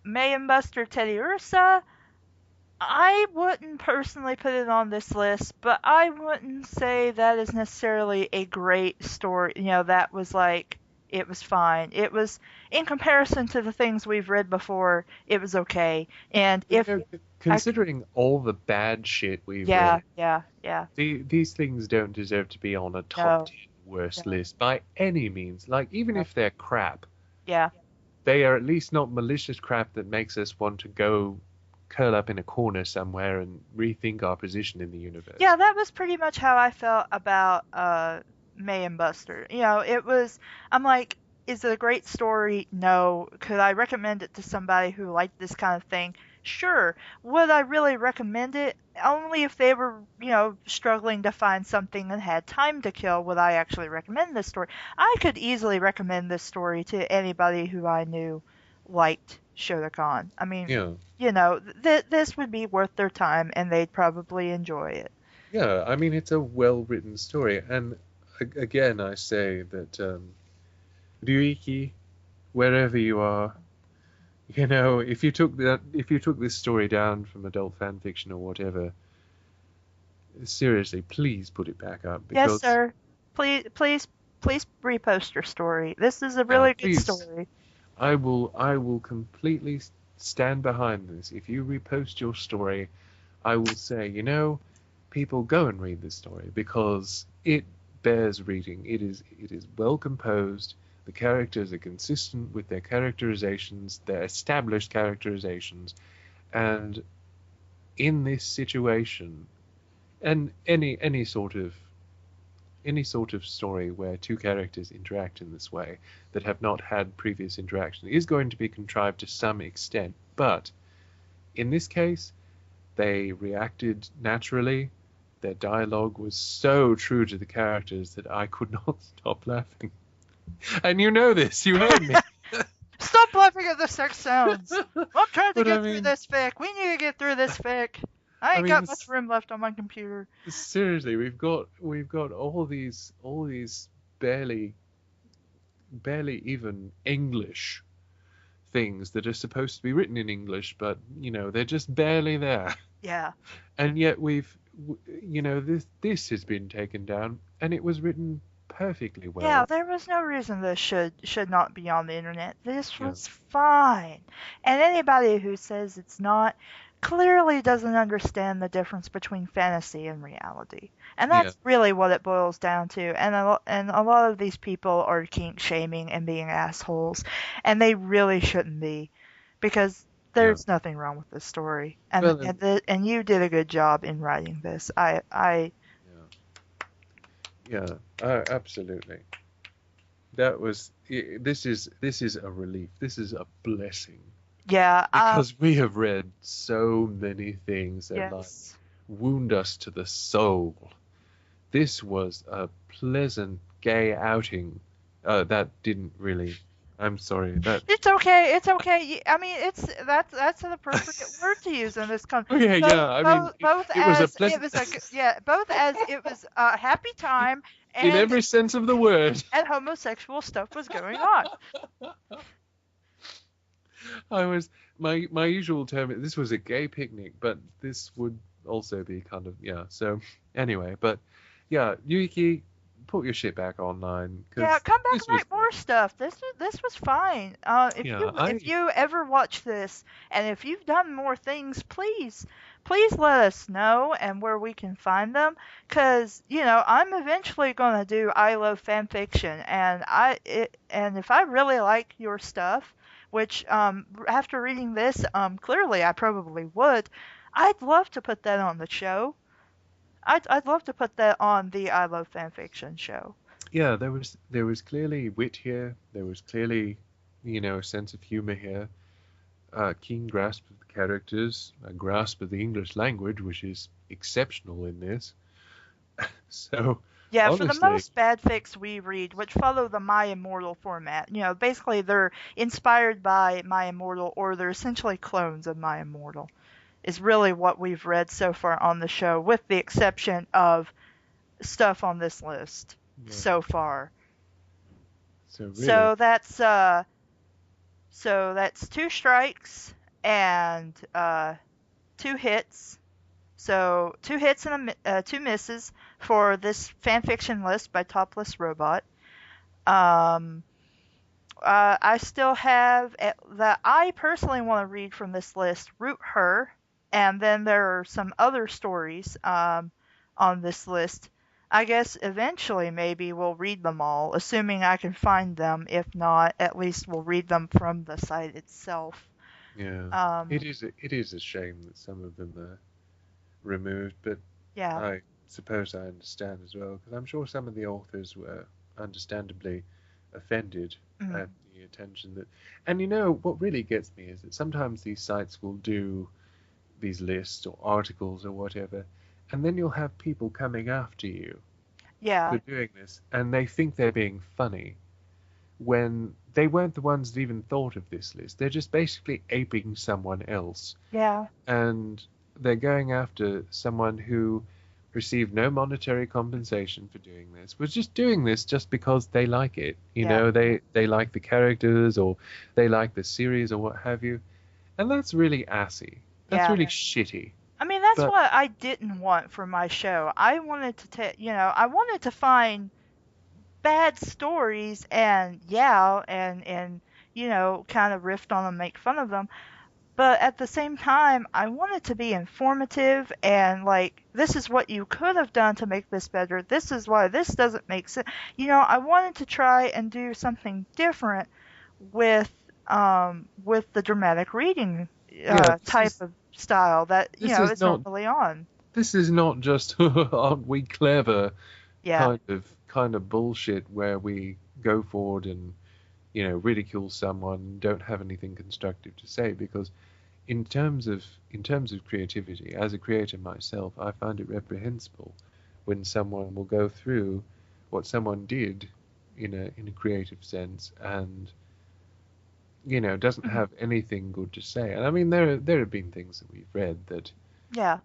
May and Buster Teddy Ursa, I wouldn't personally put it on this list, but I wouldn't say that is necessarily a great story. That was like, it was fine. It was, in comparison to the things we've read before, it was okay. And considering all the bad shit we've read, yeah. these things don't deserve to be on a top 10 worst list by any means. Like, even if they're crap, they are at least not malicious crap that makes us want to go curl up in a corner somewhere and rethink our position in the universe. Yeah, that was pretty much how I felt about May and Buster. I'm like, is it a great story? No. Could I recommend it to somebody who liked this kind of thing? Sure. Would I really recommend it? Only if they were, struggling to find something and had time to kill would I actually recommend this story. I could easily recommend this story to anybody who I knew liked Shotacon. I mean, this would be worth their time and they'd probably enjoy it. Yeah, I mean, it's a well-written story. And again, I say that Ryuiki, wherever you are, if you took this story down from adult fan fiction or whatever, seriously, please put it back up. Because, yes, sir. Please repost your story. This is a really good story. I will completely stand behind this. If you repost your story, I will say, people go and read this story because it bears reading. It is well composed. The characters are consistent with their characterizations, their established characterizations, and in this situation, and any sort of story where two characters interact in this way that have not had previous interaction is going to be contrived to some extent. But in this case, they reacted naturally. Their dialogue was so true to the characters that I could not stop laughing. And you know this. You heard me. Stop laughing at the sex sounds. I'm trying to get through this fic. We need to get through this fic. I ain't got much room left on my computer. Seriously, we've got all these barely even English things that are supposed to be written in English, but they're just barely there. Yeah. And yet this has been taken down, and it was written perfectly well. Yeah, there was no reason this should not be on the internet. This was fine. And anybody who says it's not clearly doesn't understand the difference between fantasy and reality. And that's really what it boils down to. And a lot of these people are kink shaming and being assholes, and they really shouldn't be, because there's nothing wrong with this story. And you did a good job in writing this. Absolutely. This is a relief. This is a blessing. Yeah. Because we have read so many things that wound us to the soul. This was a pleasant gay outing. That didn't really. I'm sorry. It's okay. It's okay. I mean, that's an appropriate word to use in this context. Okay, both as it was a happy time, and in every sense of the word, and homosexual stuff was going on. I was my usual term. This was a gay picnic, but this would also be kind of yeah. So anyway, but yeah, Yuki, put your shit back online Yeah, because come back this and was write good. more stuff. This was fine. Yeah, If you ever watch this, and if you've done more things, please let us know and where we can find them. Cause I'm eventually gonna do I Love Fanfiction, and if I really like your stuff, which after reading this clearly I probably would, I'd love to put that on the show. I'd love to put that on the I Love Fanfiction show. yeah. There was clearly wit here. There was clearly, a sense of humor here. Keen grasp of the characters, a grasp of the English language, which is exceptional in this. So Yeah, for the honestly, most bad fics we read, which follow the My Immortal format, basically they're inspired by My Immortal or they're essentially clones of My Immortal, is really what we've read so far on the show, with the exception of stuff on this list yeah. so far. So really, So that's two strikes and two hits. So two hits and two misses for this fanfiction list by Topless Robot. Um, I still have that I personally want to read from this list. Root Her, and then there are some other stories on this list. I guess eventually maybe we'll read them all, assuming I can find them. If not, at least we'll read them from the site itself. yeah. Um, It is a shame that some of them are removed, but yeah. I suppose I understand as well because I'm sure some of the authors were understandably offended Mm, at the attention that. And what really gets me is that sometimes these sites will do these lists or articles or whatever, and then you'll have people coming after you yeah. for doing this, and they think they're being funny when they weren't the ones that even thought of this list. They're just basically aping someone else, Yeah. and they're going after someone who received no monetary compensation for doing this, was just doing this just because they like it. Yeah. They like the characters or they like the series or what have you. And that's really assy. That's Yeah. really shitty. I mean, that's But what I didn't want for my show. I wanted to I wanted to find bad stories and yeah, and kind of riff on them, make fun of them. But at the same time, I wanted to be informative and like, this is what you could have done to make this better. This is why this doesn't make sense. I wanted to try and do something different with with the dramatic reading yeah, type of style that this is is not normally on. this is not just aren't we clever Yeah, kind of bullshit where we go forward and ridicule someone, don't have anything constructive to say because in terms of creativity, as a creator myself, I find it reprehensible when someone will go through what someone did in a creative sense and doesn't mhm, have anything good to say. And I mean, there have been things that we've read that yeah,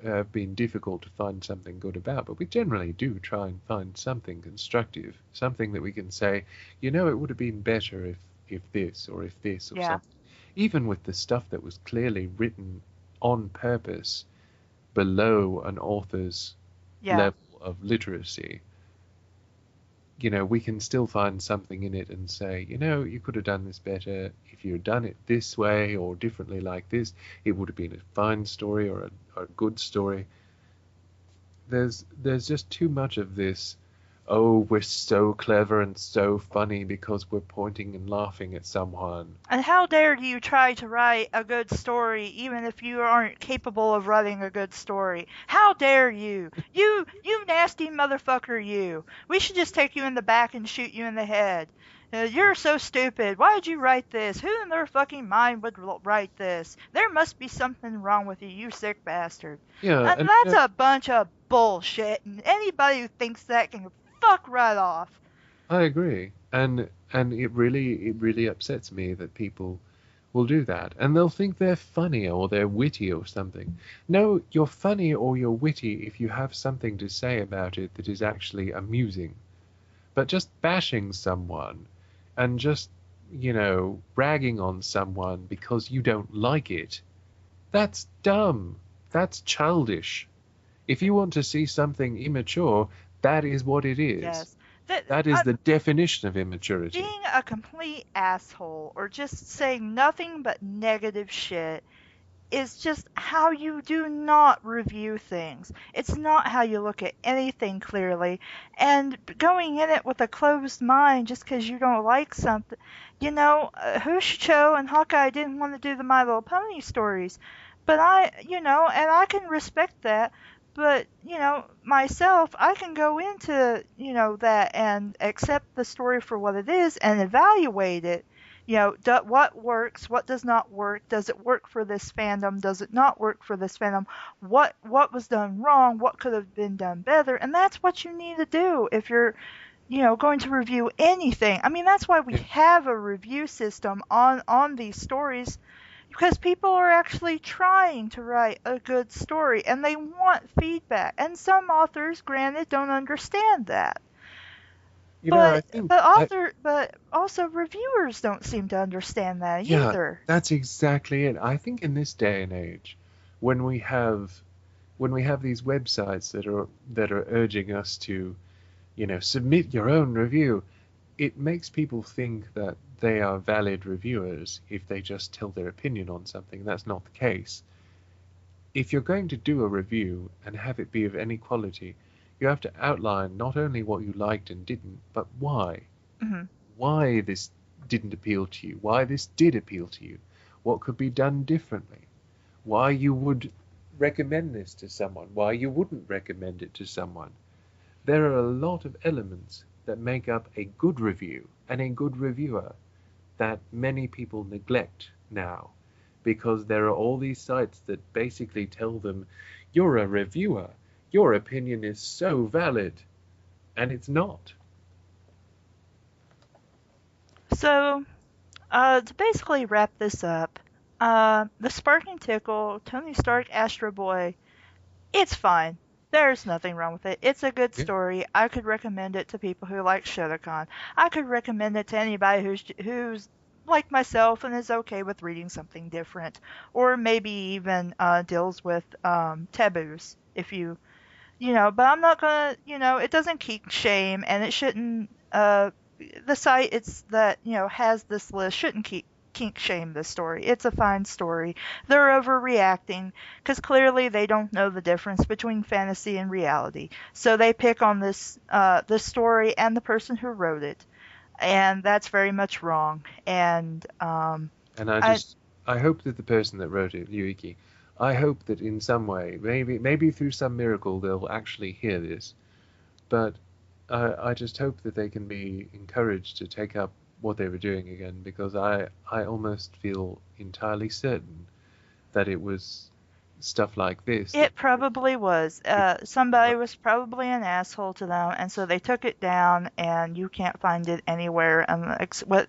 have been difficult to find something good about, but we generally do try and find something constructive, something that we can say, it would have been better if this or if this or yeah, something. Even with the stuff that was clearly written on purpose below an author's yeah, level of literacy, we can still find something in it and say, you could have done this better. If you had done it this way or differently like this, it would have been a fine story or a good story. There's just too much of this. Oh, we're so clever and so funny because we're pointing and laughing at someone. And how dare you try to write a good story even if you aren't capable of writing a good story? How dare you? You nasty motherfucker, you. We should just take you in the back and shoot you in the head. You're so stupid. Why did you write this? Who in their fucking mind would write this? There must be something wrong with you, you sick bastard. Yeah, And and that's a bunch of bullshit, and anybody who thinks that can fuck right off. I agree. And it really upsets me that people will do that. And they'll think they're funny or they're witty or something. No, you're funny or you're witty if you have something to say about it that is actually amusing. But just bashing someone and just ragging on someone because you don't like it, that's dumb. That's childish. If you want to see something immature, that is what it is. Yes. That That is the definition of immaturity. being a complete asshole or just saying nothing but negative shit is just how you do not review things. It's not how you look at anything clearly. And going in it with a closed mind just because you don't like something. Hushicho and Hawkeye didn't want to do the My Little Pony stories. But and I can respect that. But, myself, I can go into, that and accept the story for what it is and evaluate it. What works, what does not work, does it work for this fandom, does it not work for this fandom, what was done wrong, what could have been done better, and that's what you need to do if you're, going to review anything. I mean, that's why we Yeah. have a review system on these stories, because people are actually trying to write a good story, and they want feedback, and some authors, granted, don't understand that. I But think but author but also reviewers don't seem to understand that yeah, either. that's exactly it. I think in this day and age, when we have these websites that are urging us to, submit your own review, it makes people think that they are valid reviewers if they just tell their opinion on something. That's not the case. If you're going to do a review and have it be of any quality, you have to outline not only what you liked and didn't, but why. Hmm. Why this didn't appeal to you, why this did appeal to you, what could be done differently, why you would recommend this to someone, why you wouldn't recommend it to someone. There are a lot of elements that make up a good review and a good reviewer that many people neglect now because there are all these sites that basically tell them, you're a reviewer, your opinion is so valid, and it's not. So, to basically wrap this up, the Sparking Tickle, Tony Stark, Astro Boy, it's fine. There's nothing wrong with it. It's a good Yeah. story. I could recommend it to people who like Shotokan. I could recommend it to anybody who's like myself and is okay with reading something different, or maybe even deals with taboos. If but I'm not gonna, it doesn't kink shame, and it shouldn't. The site it's that has this list shouldn't kink shame this story. It's a fine story. They're overreacting because clearly they don't know the difference between fantasy and reality. So they pick on this story and the person who wrote it, and that's very much wrong. And And I I hope that the person that wrote it, Yuiki, I hope that in some way, maybe through some miracle, they'll actually hear this. But I just hope that they can be encouraged to take up what they were doing again, because I almost feel entirely certain that it was stuff like this that It probably was. Somebody was probably an asshole to them, and so they took it down, and you can't find it anywhere,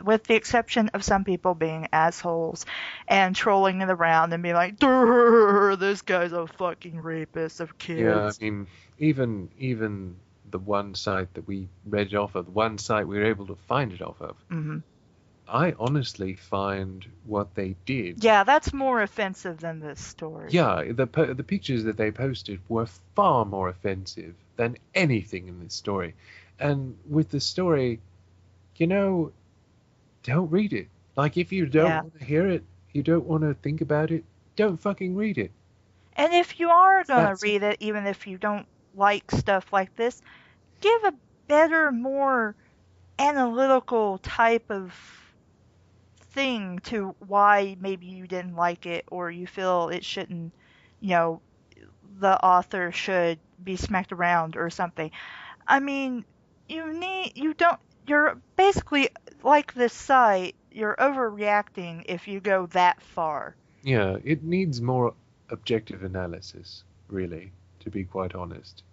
with the exception of some people being assholes and trolling it around and being like, "Durr, this guy's a fucking rapist of yeah, I kids." mean, even the one site that we read it off of, the one site we were able to find it off of, Hmm. I honestly find what they did. Yeah, that's more offensive than this story. Yeah, the pictures that they posted were far more offensive than anything in this story. And with the story, you know, don't read it. Like, if you don't Yeah. want to hear it, you don't want to think about it, don't fucking read it. And if you are gonna That's read it, even if you don't like stuff like this, give a better, more analytical type of thing to why maybe you didn't like it or you feel it shouldn't, you know, the author should be smacked around or something. I mean, you don't, you're basically like this site, you're overreacting if you go that far. yeah, it needs more objective analysis, really, to be quite honest.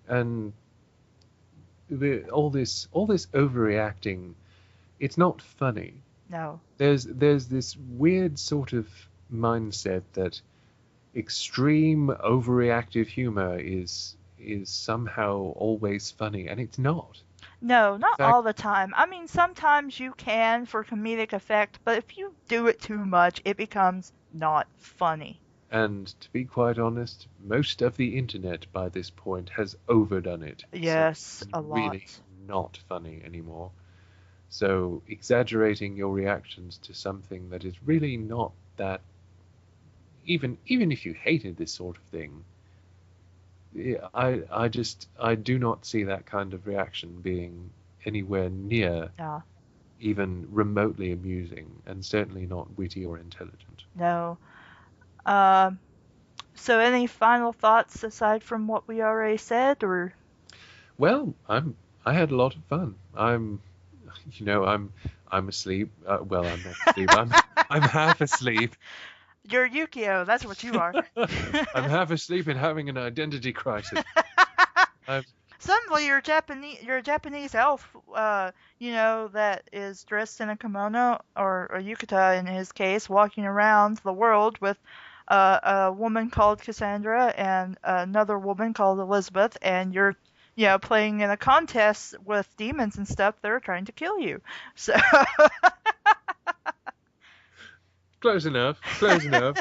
And all this overreacting, it's not funny. No. There's this weird sort of mindset that extreme overreactive humor is somehow always funny, and it's not. No, In not fact, all the time. I mean, sometimes you can for comedic effect, but if you do it too much, it becomes not funny. and to be quite honest, most of the internet by this point has overdone it, so Yes, it's a really lot. not funny anymore. So exaggerating your reactions to something that is really not that, even if you hated this sort of thing, I do not see that kind of reaction being anywhere near Yeah, even remotely amusing, and certainly not witty or intelligent. no. Um, so any final thoughts aside from what we already said, or Well, I had a lot of fun. I'm asleep. Well, I'm not asleep. I'm half asleep. you're Yukio, that's what you are. I'm half asleep and having an identity crisis. I'm, Suddenly you're a Japanese elf, that is dressed in a kimono or a yukata in his case, walking around the world with a woman called Cassandra and another woman called Elizabeth, and you're playing in a contest with demons and stuff that are trying to kill you. So close enough. Close enough.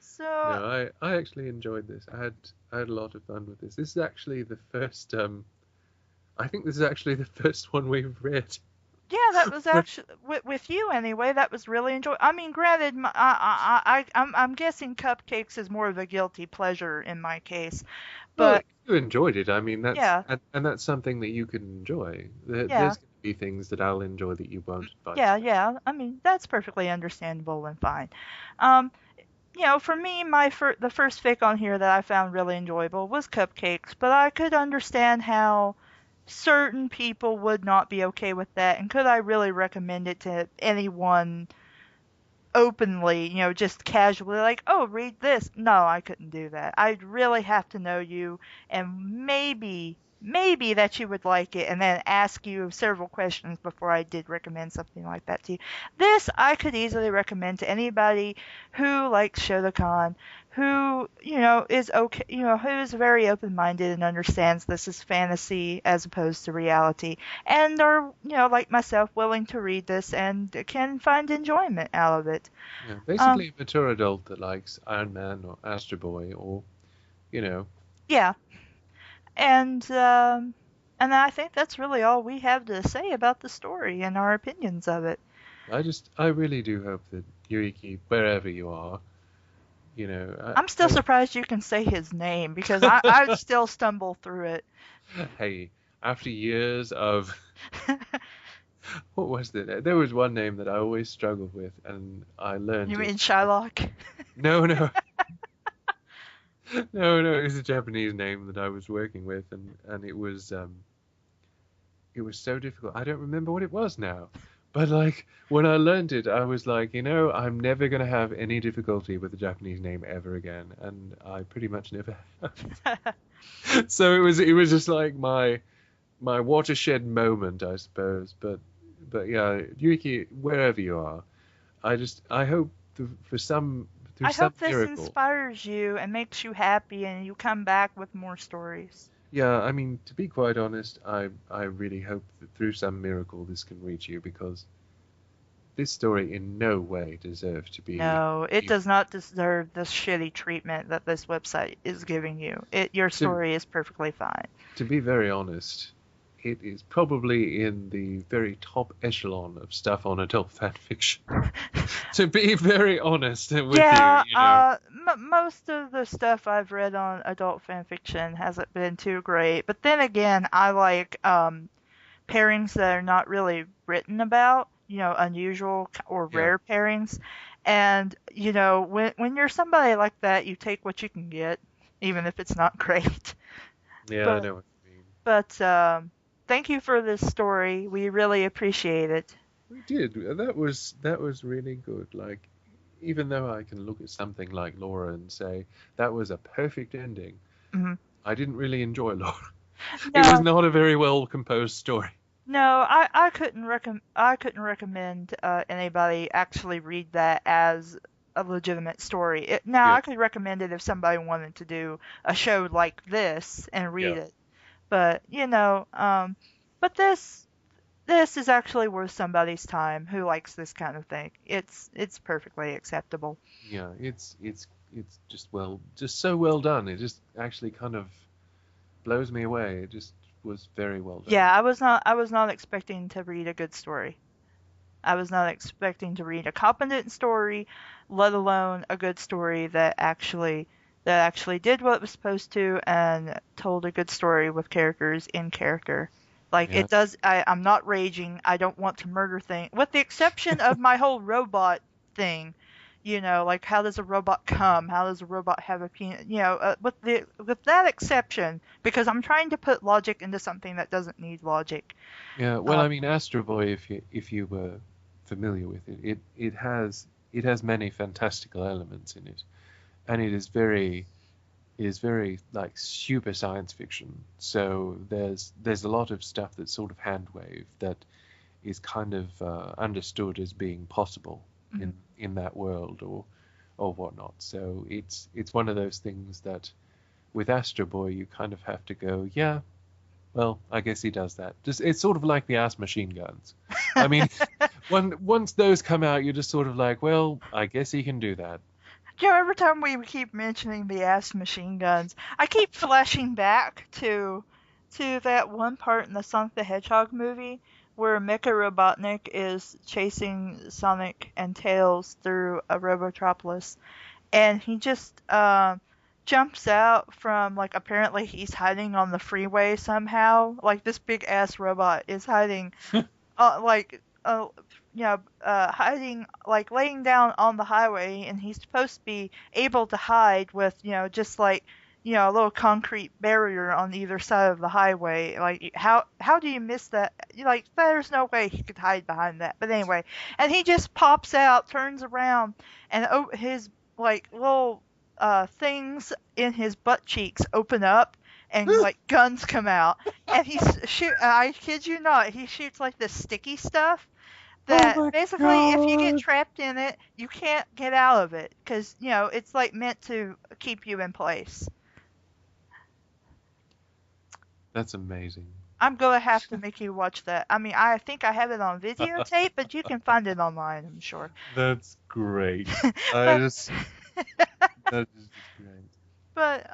so No, I actually enjoyed this. I had a lot of fun with this. This is actually the first. I think this is actually the first one we've read. yeah, that was actually with you anyway. That was really enjoy. I mean, granted, I'm guessing cupcakes is more of a guilty pleasure in my case, Well, but if you enjoyed it, I mean, yeah, and that's something that you can enjoy. yeah, There's going to be things that I'll enjoy that you won't, by yeah, chance. yeah. I mean, that's perfectly understandable and fine. Um, for me, the first fic on here that I found really enjoyable was cupcakes, but I could understand how certain people would not be okay with that, and could I really recommend it to anyone openly, just casually, like, oh, read this. No, I couldn't do that. I'd really have to know you and maybe that you would like it and then ask you several questions before I did recommend something like that to you. This I could easily recommend to anybody who likes Shotokan, who, is okay, who is very open-minded and understands this is fantasy as opposed to reality and are, like myself, willing to read this and can find enjoyment out of it. Yeah, Um, basically a mature adult that likes Iron Man or Astro Boy or, you know, yeah, and I think that's really all we have to say about the story and our opinions of it. I really do hope that Yuriki, wherever you are, you know, I'm still surprised you can say his name because I still stumble through it. hey, after years of, what was it? There was one name that I always struggled with, and I You learned it. mean Shylock? No, no, no, it was a Japanese name that I was working with, and it was so difficult. I don't remember what it was now. But like when I learned it, I was like, I'm never gonna have any difficulty with a Japanese name ever again, and I pretty much never have. So it was just like my watershed moment, I suppose. But yeah, Yuki, wherever you are, I hope for some through I some hope this miracle. inspires you and makes you happy and you come back with more stories. Yeah, I mean, to be quite honest, I really hope that through some miracle this can reach you because this story in no way deserved to be No, it even does not deserve the shitty treatment that this website is giving you. Your to story is perfectly fine. to be very honest, it is probably in the very top echelon of stuff on adult fan fiction. To be very honest with you, Yeah, you know. most of the stuff I've read on adult fan fiction hasn't been too great. But then again, I like pairings that are not really written about, unusual or Yeah, rare pairings. And, when you're somebody like that, you take what you can get, even if it's not great. yeah, I But know what you mean. thank you for this story. We really appreciate it. We did. That was really good. Like, even though I can look at something like Laura and say that was a perfect ending, Mhm. I didn't really enjoy Laura. It was No, not a very well composed story. no, I couldn't recommend anybody actually read that as a legitimate story. Now Yeah, I could recommend it if somebody wanted to do a show like this and read yeah. it, But but this is actually worth somebody's time who likes this kind of thing. It's perfectly acceptable. Yeah, it's just so well done. It just actually kind of blows me away. It just was very well done. Yeah, I was not expecting to read a good story. I was not expecting to read a competent story, let alone a good story that actually did what it was supposed to and told a good story with characters in character. Like Yeah, it does. I'm not raging. I don't want to murder things, with the exception of my whole robot thing. Like how does a robot come? How does a robot have a penis? With that exception, because I'm trying to put logic into something that doesn't need logic. yeah. Well, Uh, I mean, Astro Boy, if you were familiar with it, it has many fantastical elements in it, and it is very like super science fiction. So there's a lot of stuff that's sort of hand wave that is kind of understood as being possible mhm. in that world or whatnot. So it's one of those things that with Astro Boy you kind of have to go, yeah, well, I guess he does that. Just it's sort of like the ass machine guns. I mean, once those come out, you're just sort of like, well, I guess he can do that. Every time we keep mentioning the ass machine guns, I keep flashing back to that one part in the Sonic the Hedgehog movie where Mecha Robotnik is chasing Sonic and Tails through a Robotropolis, and he just jumps out from, like, apparently he's hiding on the freeway somehow. Like this big ass robot is hiding like hiding, like laying down on the highway, and he's supposed to be able to hide with just like a little concrete barrier on either side of the highway. Like how do you miss that? Like there's no way he could hide behind that. But anyway, and he just pops out, turns around, and his like little things in his butt cheeks open up, and like guns come out, and I kid you not, he shoots like this sticky stuff Oh that my basically if you get God. trapped in it, you can't get out of it because it's like meant to keep you in place. That's amazing. I'm gonna have to make you watch that. I mean, I think I have it on videotape, but you can find it online, I'm sure. That's great. I but just that is just great. but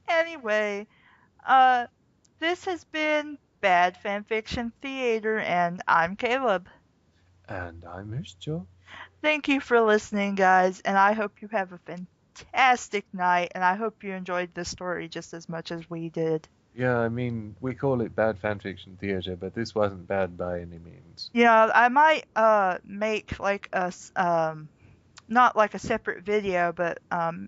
anyway, uh this has been Bad Fanfiction Theater, and I'm Caleb. And I missed you. Thank you for listening, guys, and I hope you have a fantastic night, and I hope you enjoyed this story just as much as we did. Yeah, I mean, we call it bad fanfiction theater, but this wasn't bad by any means. I might make like not like a separate video, but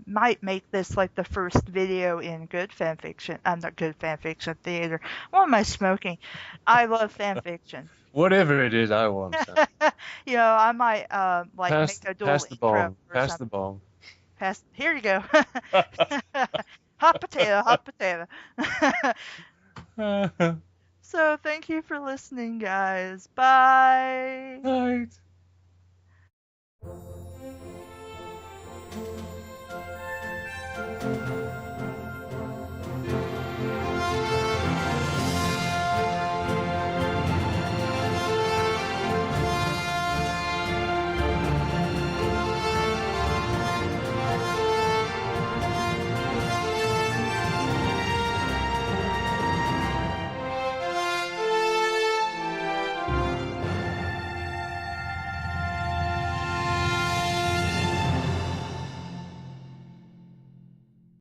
might make this like the first video in good fanfiction. I'm not good fanfiction theater. What am I smoking? I love fanfiction. Whatever it is, I want some. I might like make a dual Pass the intro bong. or Pass the something. bong. Here you go. Hot potato, hot potato. So thank you for listening, guys. Bye. Right.